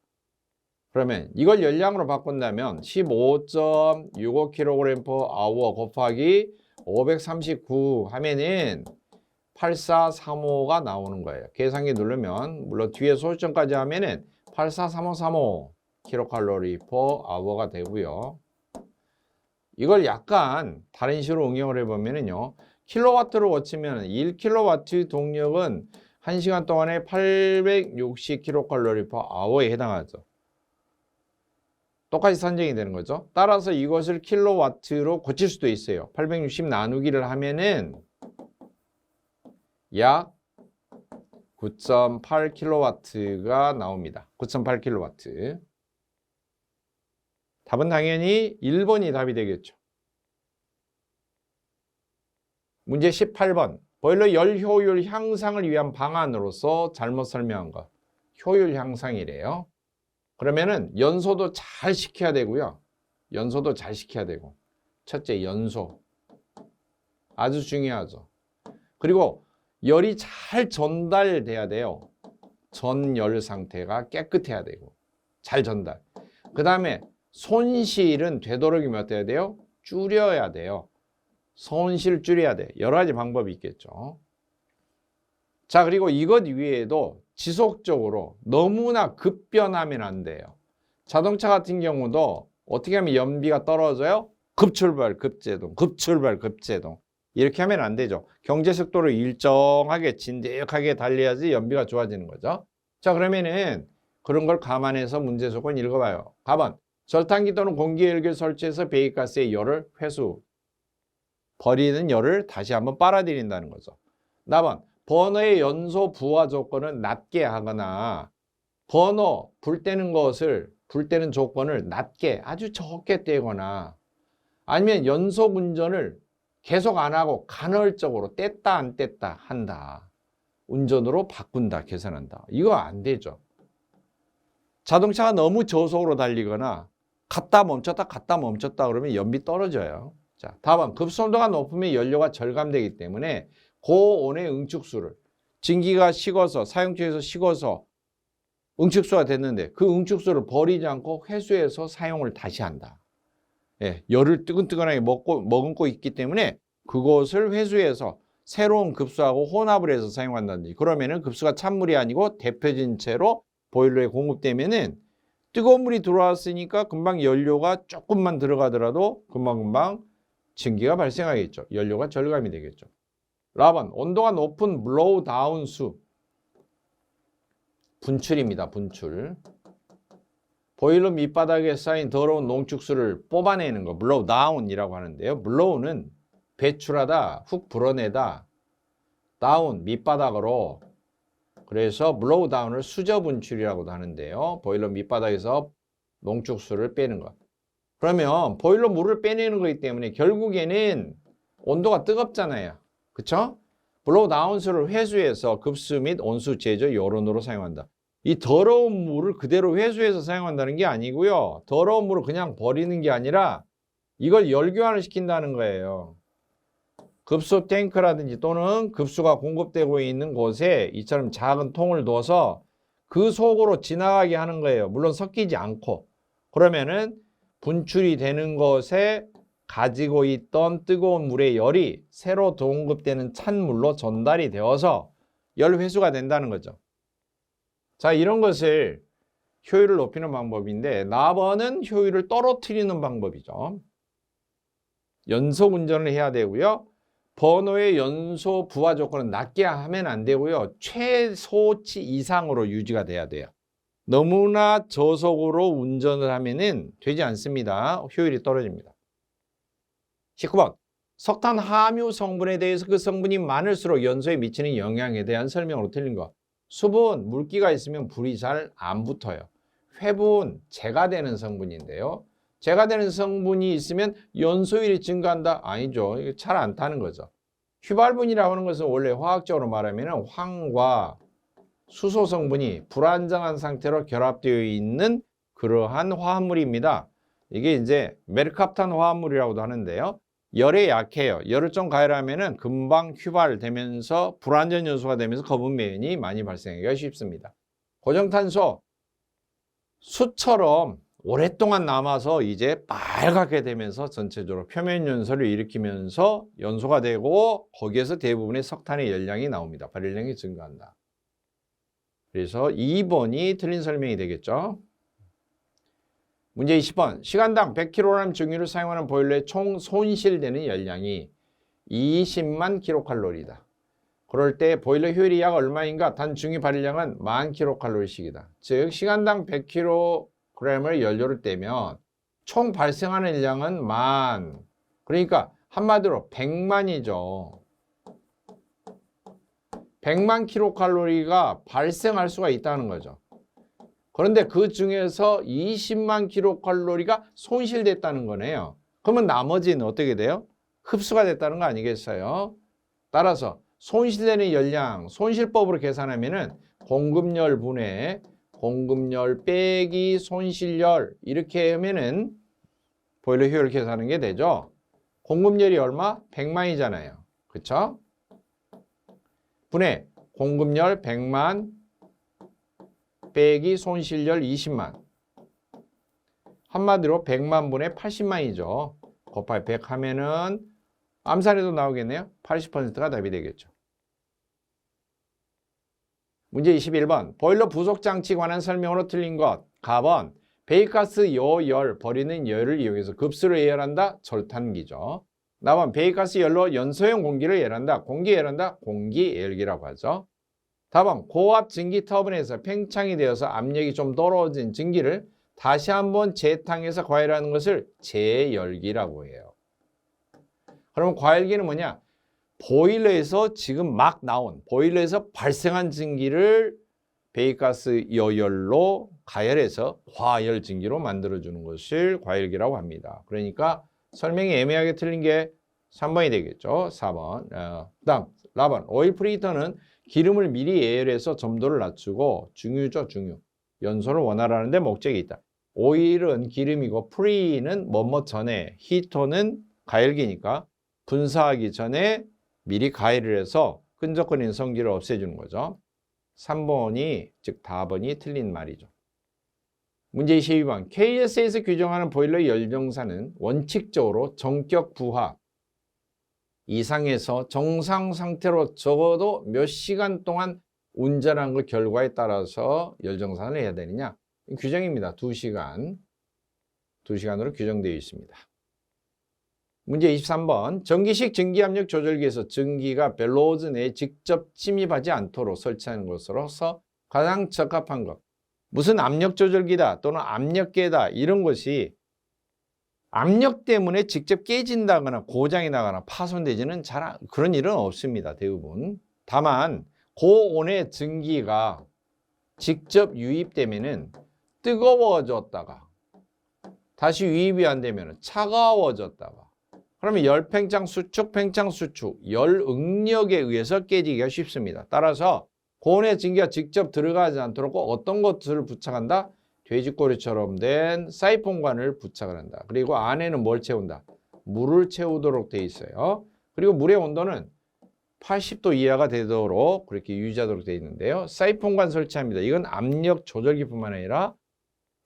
그러면 이걸 열량으로 바꾼다면 15.65kg per hour 곱하기 539 하면은 8435가 나오는 거예요. 계산기 누르면 물론 뒤에 소수점까지 하면은 843535 kcal per hour가 되고요. 이걸 약간 다른 식으로 응용을 해보면은요. 킬로와트로 고치면 1kW 동력은 1시간 동안에 860kcal per hour에 해당하죠. 똑같이 산정이 되는 거죠. 따라서 이것을 킬로와트로 고칠 수도 있어요. 860 나누기를 하면은 약 9.8kW가 나옵니다. 9.8kW. 답은 당연히 1번이 답이 되겠죠. 문제 18번. 보일러 열 효율 향상을 위한 방안으로서 잘못 설명한 것. 효율 향상이래요. 그러면은 연소도 잘 시켜야 되고요. 연소도 잘 시켜야 되고. 첫째, 연소. 아주 중요하죠. 그리고 열이 잘 전달돼야 돼요. 전열 상태가 깨끗해야 되고 잘 전달. 그 다음에 손실은 되도록이면 어때야 돼요? 줄여야 돼요. 손실을 줄여야 돼. 여러 가지 방법이 있겠죠. 자, 그리고 이것 외에도 지속적으로 너무나 급변하면 안 돼요. 자동차 같은 경우도 어떻게 하면 연비가 떨어져요? 급출발, 급제동, 급출발, 급제동. 이렇게 하면 안 되죠. 경제 속도를 일정하게 진득하게 달려야지 연비가 좋아지는 거죠. 자, 그러면은 그런 걸 감안해서 문제 조건 읽어봐요. 4번. 절탄기 또는 공기열기를 설치해서 배기가스의 열을 회수. 버리는 열을 다시 한번 빨아들인다는 거죠. 4번. 버너의 연소 부하 조건을 낮게 하거나 버너 불 때는 조건을 낮게 아주 적게 떼거나 아니면 연속 운전을 계속 안 하고 간헐적으로 뗐다 안 뗐다 한다. 운전으로 바꾼다, 계산한다. 이거 안 되죠. 자동차가 너무 저속으로 달리거나 갔다 멈췄다 그러면 연비 떨어져요. 자, 다음 급수온도가 높으면 연료가 절감되기 때문에 고온의 응축수를 증기가 식어서 사용처에서 식어서 응축수가 됐는데 그 응축수를 버리지 않고 회수해서 사용을 다시 한다. 예, 열을 뜨끈뜨끈하게 머금고 있기 때문에 그것을 회수해서 새로운 급수하고 혼합을 해서 사용한다든지 그러면은 급수가 찬물이 아니고 데펴진 채로 보일러에 공급되면은 뜨거운 물이 들어왔으니까 금방 연료가 조금만 들어가더라도 금방금방 증기가 발생하겠죠. 연료가 절감이 되겠죠. 4번 온도가 높은 blow down 수 분출입니다. 분출. 보일러 밑바닥에 쌓인 더러운 농축수를 뽑아내는 거 blow down이라고 하는데요. blow는 배출하다, 훅 불어내다, down 밑바닥으로, 그래서 blow down을 수저 분출이라고도 하는데요. 보일러 밑바닥에서 농축수를 빼는 것. 그러면 보일러 물을 빼내는 거기 때문에 결국에는 온도가 뜨겁잖아요. 그쵸? blow down수를 회수해서 급수 및 온수 제조 요론으로 사용한다. 이 더러운 물을 그대로 회수해서 사용한다는 게 아니고요. 더러운 물을 그냥 버리는 게 아니라 이걸 열교환을 시킨다는 거예요. 급수 탱크라든지 또는 급수가 공급되고 있는 곳에 이처럼 작은 통을 둬서 그 속으로 지나가게 하는 거예요. 물론 섞이지 않고. 그러면은 분출이 되는 것에 가지고 있던 뜨거운 물의 열이 새로 공급되는 찬물로 전달이 되어서 열 회수가 된다는 거죠. 자, 이런 것을 효율을 높이는 방법인데 4번은 효율을 떨어뜨리는 방법이죠. 연속 운전을 해야 되고요. 번호의 연소 부하 조건은 낮게 하면 안 되고요. 최소치 이상으로 유지가 돼야 돼요. 너무나 저속으로 운전을 하면은 되지 않습니다. 효율이 떨어집니다. 19번 석탄 함유 성분에 대해서 그 성분이 많을수록 연소에 미치는 영향에 대한 설명으로 틀린 거. 수분, 물기가 있으면 불이 잘 안 붙어요. 회분, 재가 되는 성분인데요. 재가 되는 성분이 있으면 연소율이 증가한다? 아니죠. 이게 잘 안 타는 거죠. 휘발분이라고 하는 것은 원래 화학적으로 말하면 황과 수소 성분이 불안정한 상태로 결합되어 있는 그러한 화합물입니다. 이게 이제 메르캅탄 화합물이라고도 하는데요. 열에 약해요. 열을 좀 가열하면은 금방 휘발되면서 불완전 연소가 되면서 거분 매연이 많이 발생하기가 쉽습니다. 고정탄소 수처럼 오랫동안 남아서 이제 빨갛게 되면서 전체적으로 표면 연소를 일으키면서 연소가 되고 거기에서 대부분의 석탄의 열량이 나옵니다. 발열량이 증가한다. 그래서 2번이 틀린 설명이 되겠죠. 문제 20번 시간당 100kg 증유를 사용하는 보일러의 총 손실되는 열량이 20만 kcal이다. 그럴 때 보일러 효율이 약 얼마인가? 단 증유 발열량은 1000kcal씩이다. 즉 시간당 100kg을 연료를 떼면 총 발생하는 열량은 10,000. 그러니까 한마디로 100만이죠. 100만 kcal가 발생할 수가 있다는 거죠. 그런데 그 중에서 20만 kcal가 손실됐다는 거네요. 그러면 나머지는 어떻게 돼요? 흡수가 됐다는 거 아니겠어요? 따라서 손실되는 열량, 손실법으로 계산하면은 공급열 분의 공급열 빼기 손실열 이렇게 하면은 보일러 효율 계산하는 게 되죠. 공급열이 얼마? 100만이잖아요. 그쵸? 분의 공급열 100만 빼기 손실열 20만. 한마디로 100만 분의 80만이죠. 곱하기 100 하면은 암산해도 나오겠네요. 80%가 답이 되겠죠. 문제 21번 보일러 부속 장치 관한 설명으로 틀린 것. 가번 배기가스 여열 버리는 열을 이용해서 급수를 예열한다. 절탄기죠. 나번 배기가스 열로 연소형 공기를 예열한다. 공기 예열한다. 공기 예열기라고 하죠. 다번 고압 증기 터빈에서 팽창이 되어서 압력이 좀 떨어진 증기를 다시 한번 재탕해서 과열하는 것을 재열기라고 해요. 그러면 과열기는 뭐냐? 보일러에서 지금 막 나온 보일러에서 발생한 증기를 배기가스 여열로 가열해서 과열 증기로 만들어주는 것을 과열기라고 합니다. 그러니까 설명이 애매하게 틀린 게 3번이 되겠죠. 4번. 그다음 4번 오일 프리히터는 기름을 미리 예열해서 점도를 낮추고 중유죠. 중유. 연소를 원활하는 데 목적이 있다. 오일은 기름이고 프리는 뭐뭐 전에, 히터는 가열기니까 분사하기 전에 미리 가열을 해서 끈적거리는 성질을 없애주는 거죠. 3번이 즉 다번이 틀린 말이죠. 문제 22번 KS에서 규정하는 보일러 열정사는 원칙적으로 정격 부하 이상에서 정상 상태로 적어도 몇 시간 동안 운전한 그 결과에 따라서 열정산을 해야 되느냐? 규정입니다. 2시간. 2시간으로 규정되어 있습니다. 문제 23번. 전기식 전기압력 조절기에서 전기가 벨로즈 내에 직접 침입하지 않도록 설치하는 것으로서 가장 적합한 것. 무슨 압력 조절기다 또는 압력계다 이런 것이 압력 때문에 직접 깨진다거나 고장이 나거나 파손되지는 그런 일은 없습니다. 대부분. 다만 고온의 전기가 직접 유입되면은 뜨거워졌다가 다시 유입이 안 되면 차가워졌다가 그러면 열팽창 수축, 팽창 수축, 열 응력에 의해서 깨지기가 쉽습니다. 따라서 고온의 전기가 직접 들어가지 않도록 어떤 것을 부착한다? 돼지꼬리처럼 된 사이폰관을 부착을 한다. 그리고 안에는 뭘 채운다? 물을 채우도록 돼 있어요. 그리고 물의 온도는 80도 이하가 되도록 그렇게 유지하도록 되어 있는데요. 사이폰관 설치합니다. 이건 압력 조절기뿐만 아니라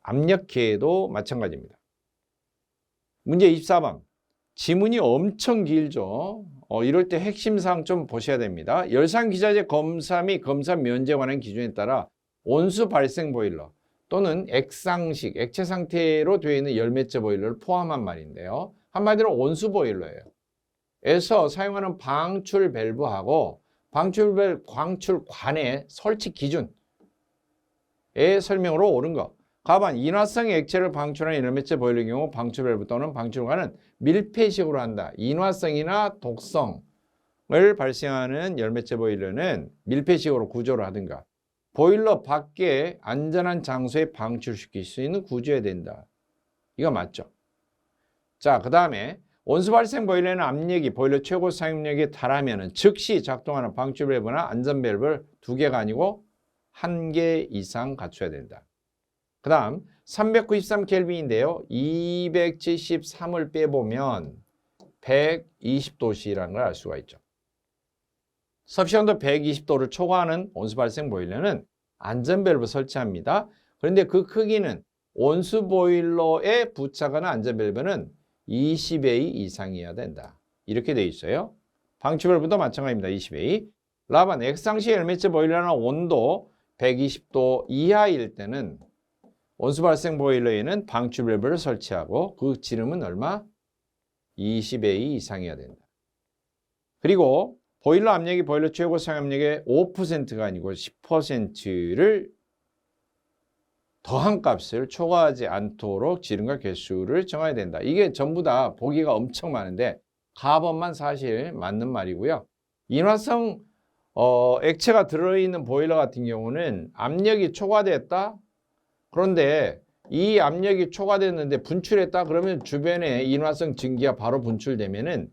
압력계에도 마찬가지입니다. 문제 24번. 지문이 엄청 길죠. 이럴 때 핵심사항 좀 보셔야 됩니다. 열상기자재 검사 및 검사 면제에 관한 기준에 따라 온수 발생 보일러 또는 액상식, 액체 상태로 되어 있는 열매째 보일러를 포함한 말인데요. 한마디로 온수 보일러예요. 에서 사용하는 방출 밸브하고 방출관의 설치 기준의 설명으로 옳은 것. 가반, 인화성 액체를 방출하는 열매째 보일러의 경우 방출 밸브 또는 방출관은 밀폐식으로 한다. 인화성이나 독성을 발생하는 열매째 보일러는 밀폐식으로 구조를 하든가 보일러 밖에 안전한 장소에 방출시킬 수 있는 구조여야 된다. 이거 맞죠? 자, 그 다음에 온수 발생 보일러는 압력이 보일러 최고 사용력에 달하면 즉시 작동하는 방출 밸브나 안전 밸브를 2개가 아니고 1개 이상 갖춰야 된다. 그 다음 393켈빈인데요. 273을 빼보면 120도씨라는 걸 알 수가 있죠. 섭씨온도 120도를 초과하는 온수 발생 보일러는 안전 밸브 설치합니다. 그런데 그 크기는 온수 보일러에 부착하는 안전 밸브는 20A 이상이어야 된다. 이렇게 되어 있어요. 방출 밸브도 마찬가지입니다. 20A. 라반, 액상식 열매째 보일러나 온도 120도 이하일 때는 온수 발생 보일러에는 방출 밸브를 설치하고 그 지름은 얼마? 20A 이상이어야 된다. 그리고 보일러 압력이 보일러 최고 사용압력의 5%가 아니고 10%를 더한 값을 초과하지 않도록 지름과 개수를 정해야 된다. 이게 전부 다 보기가 엄청 많은데 가번만 사실 맞는 말이고요. 인화성 액체가 들어있는 보일러 같은 경우는 압력이 초과됐다. 그런데 이 압력이 초과됐는데 분출했다. 그러면 주변에 인화성 증기가 바로 분출되면은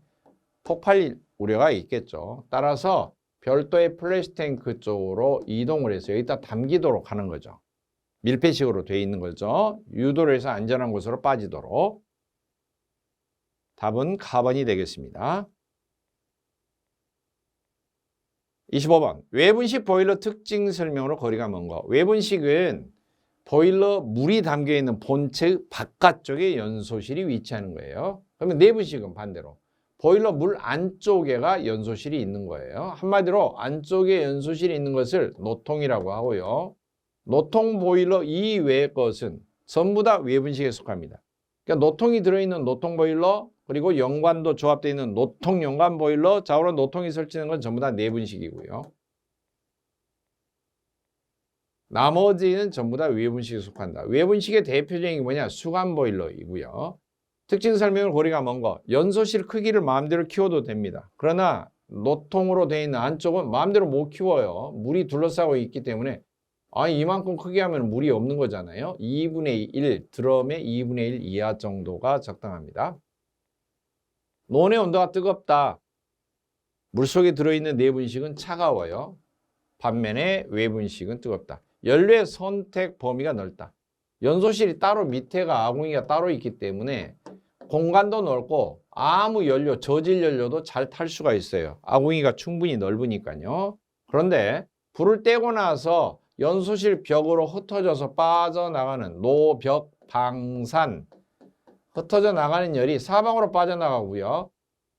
폭발 우려가 있겠죠. 따라서 별도의 플래시 탱크 쪽으로 이동을 해서 여기다 담기도록 하는 거죠. 밀폐식으로 되어 있는 거죠. 유도를 해서 안전한 곳으로 빠지도록. 답은 가번이 되겠습니다. 25번. 외분식 보일러 특징 설명으로 거리가 먼 거. 외분식은 보일러 물이 담겨있는 본체 바깥쪽에 연소실이 위치하는 거예요. 그러면 내분식은 반대로. 보일러 물 안쪽에가 연소실이 있는 거예요. 한마디로 안쪽에 연소실이 있는 것을 노통이라고 하고요. 노통 보일러 이외의 것은 전부 다 외분식에 속합니다. 그러니까 노통이 들어있는 노통 보일러 그리고 연관도 조합되어 있는 노통 연관 보일러 좌우로 노통이 설치되는 건 전부 다 내분식이고요. 나머지는 전부 다 외분식에 속한다. 외분식의 대표적인 게 뭐냐? 수관 보일러이고요. 특징 설명을 거리가 먼 거. 연소실 크기를 마음대로 키워도 됩니다. 그러나 노통으로 되어 있는 안쪽은 마음대로 못 키워요. 물이 둘러싸고 있기 때문에 이만큼 크게 하면 물이 없는 거잖아요. 2분의 1, 드럼의 2분의 1 이하 정도가 적당합니다. 논의 온도가 뜨겁다. 물속에 들어있는 내분식은 차가워요. 반면에 외분식은 뜨겁다. 연료의 선택 범위가 넓다. 연소실이 따로 밑에가 아궁이가 따로 있기 때문에 공간도 넓고 아무 연료, 저질 연료도 잘 탈 수가 있어요. 아궁이가 충분히 넓으니까요. 그런데 불을 떼고 나서 연소실 벽으로 흩어져서 빠져나가는 노벽 방산, 흩어져 나가는 열이 사방으로 빠져나가고요.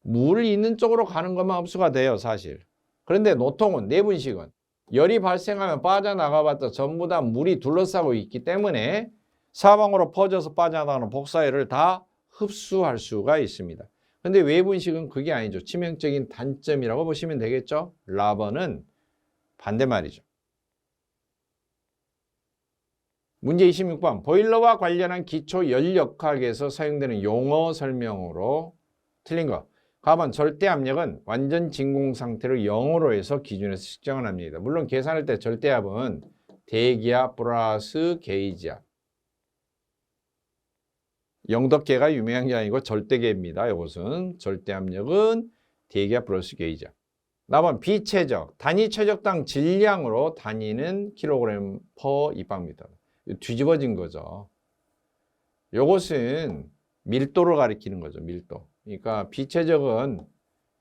물 있는 쪽으로 가는 것만 흡수가 돼요, 사실. 그런데 노통은 내분식은 열이 발생하면 빠져나가봤자 전부 다 물이 둘러싸고 있기 때문에 사방으로 퍼져서 빠져나가는 복사열을 다 흡수할 수가 있습니다. 근데 외분식은 그게 아니죠. 치명적인 단점이라고 보시면 되겠죠. 라버는 반대말이죠. 문제 26번. 보일러와 관련한 기초 연력학에서 사용되는 용어 설명으로 틀린 거. 가번 절대압력은 완전 진공 상태를 0으로 해서 기준에서 측정을 합니다. 물론 계산할 때 절대압은 대기압 플러스 게이지압. 영덕계가 유명한 게 아니고 절대계입니다. 이것은 절대압력은 대기압 플러스 게이지압. 나번 비최적, 단위 최적당 질량으로 단위는 킬로그램 퍼 입방미터. 뒤집어진 거죠. 이것은 밀도를 가리키는 거죠. 밀도. 그러니까 비최적은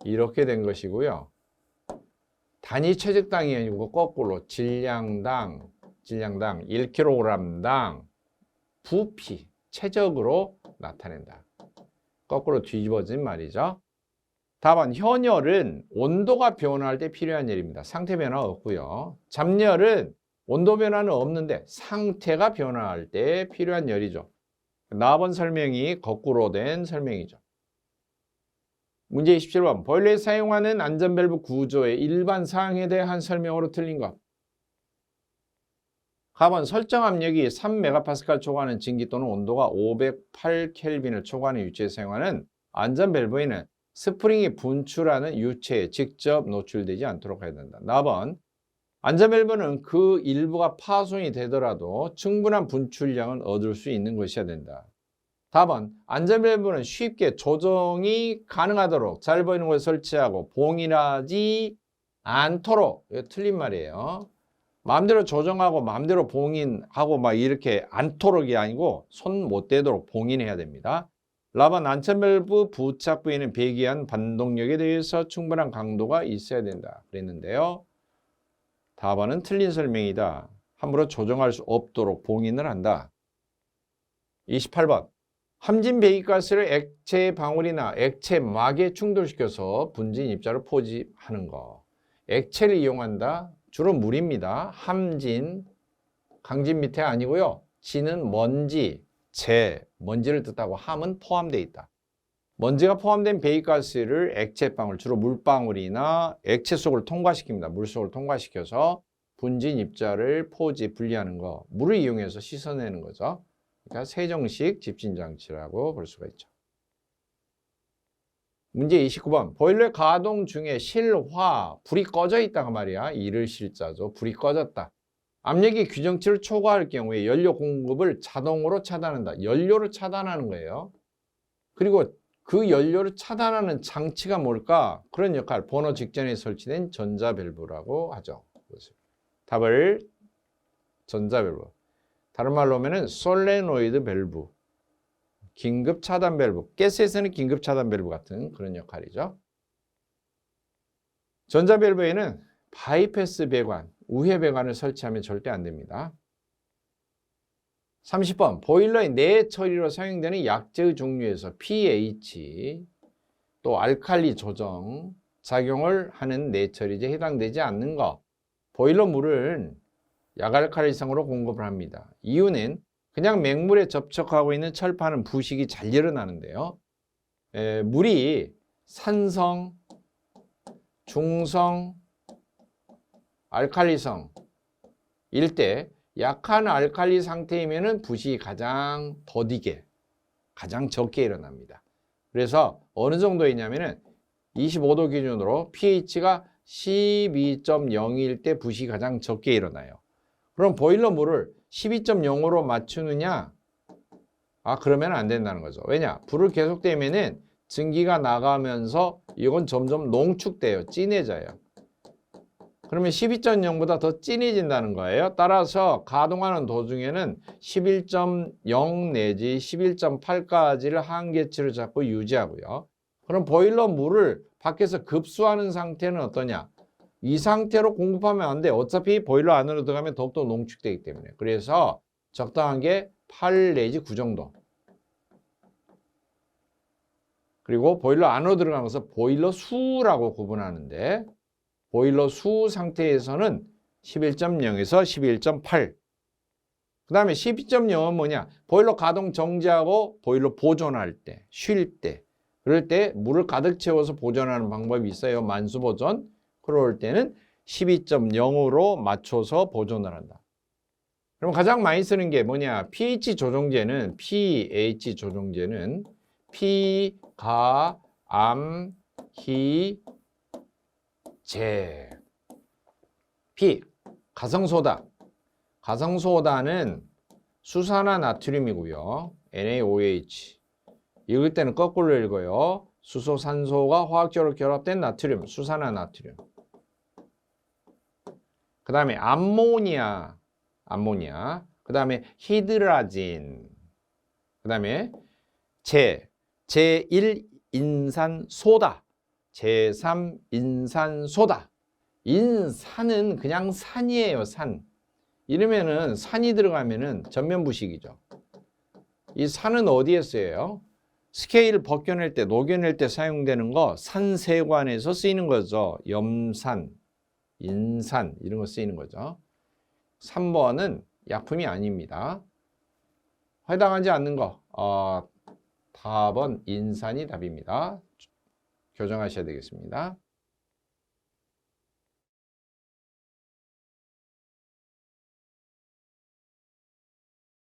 이렇게 된 것이고요. 단위 최적당이 아니고 거꾸로 질량당 1kg당 부피 최적으로 나타낸다. 거꾸로 뒤집어진 말이죠. 다만 현열은 온도가 변화할 때 필요한 열입니다. 상태 변화 없고요. 잡열은 온도 변화는 없는데 상태가 변화할 때 필요한 열이죠. 나번 설명이 거꾸로 된 설명이죠. 문제 27번. 보일러에 사용하는 안전밸브 구조의 일반 사항에 대한 설명으로 틀린 것. 가번 설정 압력이 3MPa 초과하는 증기 또는 온도가 508Kelvin을 초과하는 유체에 사용하는 안전밸브에는 스프링이 분출하는 유체에 직접 노출되지 않도록 해야 된다. 나번 안전밸브는 그 일부가 파손이 되더라도 충분한 분출량은 얻을 수 있는 것이어야 된다. 답은 안전밸브는 쉽게 조정이 가능하도록 잘 보이는 곳에 설치하고 봉인하지 않도록. 이거 틀린 말이에요. 마음대로 조정하고 마음대로 봉인하고 막 이렇게 않도록이 아니고 손 못 대도록 봉인해야 됩니다. 라반 안전밸브 부착 부위는 배기한 반동력에 대해서 충분한 강도가 있어야 된다 그랬는데요. 답안은 틀린 설명이다. 함부로 조정할 수 없도록 봉인을 한다. 28번. 함진 배기가스를 액체 방울이나 액체 막에 충돌시켜서 분진 입자를 포집하는 거. 액체를 이용한다. 주로 물입니다. 함진, 강진 밑에 아니고요. 진은 먼지, 먼지를 뜻하고 함은 포함되어 있다. 먼지가 포함된 배기가스를 액체방울, 주로 물방울이나 액체 속을 통과시킵니다. 물 속을 통과시켜서 분진 입자를 분리하는 거. 물을 이용해서 씻어내는 거죠. 그러니까 세정식 집진장치라고 볼 수가 있죠. 문제 29번. 보일러 가동 중에 실화, 불이 꺼져 있다가 말이야. 이를 실자죠. 불이 꺼졌다. 압력이 규정치를 초과할 경우에 연료 공급을 자동으로 차단한다. 연료를 차단하는 거예요. 그리고 그 연료를 차단하는 장치가 뭘까? 그런 역할, 번호 직전에 설치된 전자밸브라고 하죠. 답을 전자밸브. 다른 말로 하면은 솔레노이드 밸브. 긴급 차단 밸브. 가스에서는 긴급 차단 밸브 같은 그런 역할이죠. 전자밸브에는 바이패스 배관, 우회 배관을 설치하면 절대 안 됩니다. 30번. 보일러의 내 처리로 사용되는 약재의 종류에서 pH, 또 알칼리 조정 작용을 하는 내처리제에 해당되지 않는 것. 보일러 물은 약알칼리성으로 공급을 합니다. 이유는 그냥 맹물에 접촉하고 있는 철판은 부식이 잘 일어나는데요. 물이 산성, 중성, 알칼리성 일 때 약한 알칼리 상태이면 부식이 가장 더디게, 가장 적게 일어납니다. 그래서 어느 정도이냐면은 25도 기준으로 pH가 12.0일 때 부식이 가장 적게 일어나요. 그럼 보일러 물을 12.0으로 맞추느냐? 그러면 안 된다는 거죠. 왜냐? 불을 계속 떼면은 증기가 나가면서 이건 점점 농축돼요. 진해져요. 그러면 12.0보다 더 진해진다는 거예요. 따라서 가동하는 도중에는 11.0 내지 11.8까지를 한계치를 잡고 유지하고요. 그럼 보일러 물을 밖에서 급수하는 상태는 어떠냐? 이 상태로 공급하면 안 돼. 어차피 보일러 안으로 들어가면 더욱더 농축되기 때문에. 그래서 적당한 게 8 내지 9 정도. 그리고 보일러 안으로 들어가면서 보일러 수라고 구분하는데 보일러 수 상태에서는 11.0에서 11.8. 그 다음에 12.0은 뭐냐? 보일러 가동 정지하고 보일러 보존할 때, 쉴 때. 그럴 때 물을 가득 채워서 보존하는 방법이 있어요. 만수 보존. 그럴 때는 12.0으로 맞춰서 보존을 한다. 그럼 가장 많이 쓰는 게 뭐냐? pH 조정제는 피, 가, 암, 히, 제. P, 가성소다. 가성소다는 수산화 나트륨이고요. NaOH. 읽을 때는 거꾸로 읽어요. 수소, 산소가 화학적으로 결합된 나트륨, 수산화 나트륨. 그 다음에 암모니아. 그 다음에 히드라진. 그 다음에 제1인산소다. 제3인산소다. 인산은 그냥 산이에요, 산. 이러면은 산이 들어가면은 전면부식이죠. 이 산은 어디에 쓰여요? 스케일 벗겨낼 때, 녹여낼 때 사용되는 거 산세관에서 쓰이는 거죠. 염산, 인산 이런 거 쓰이는 거죠. 3번은 약품이 아닙니다. 해당하지 않는 거 4번 인산이 답입니다. 교정하셔야 되겠습니다.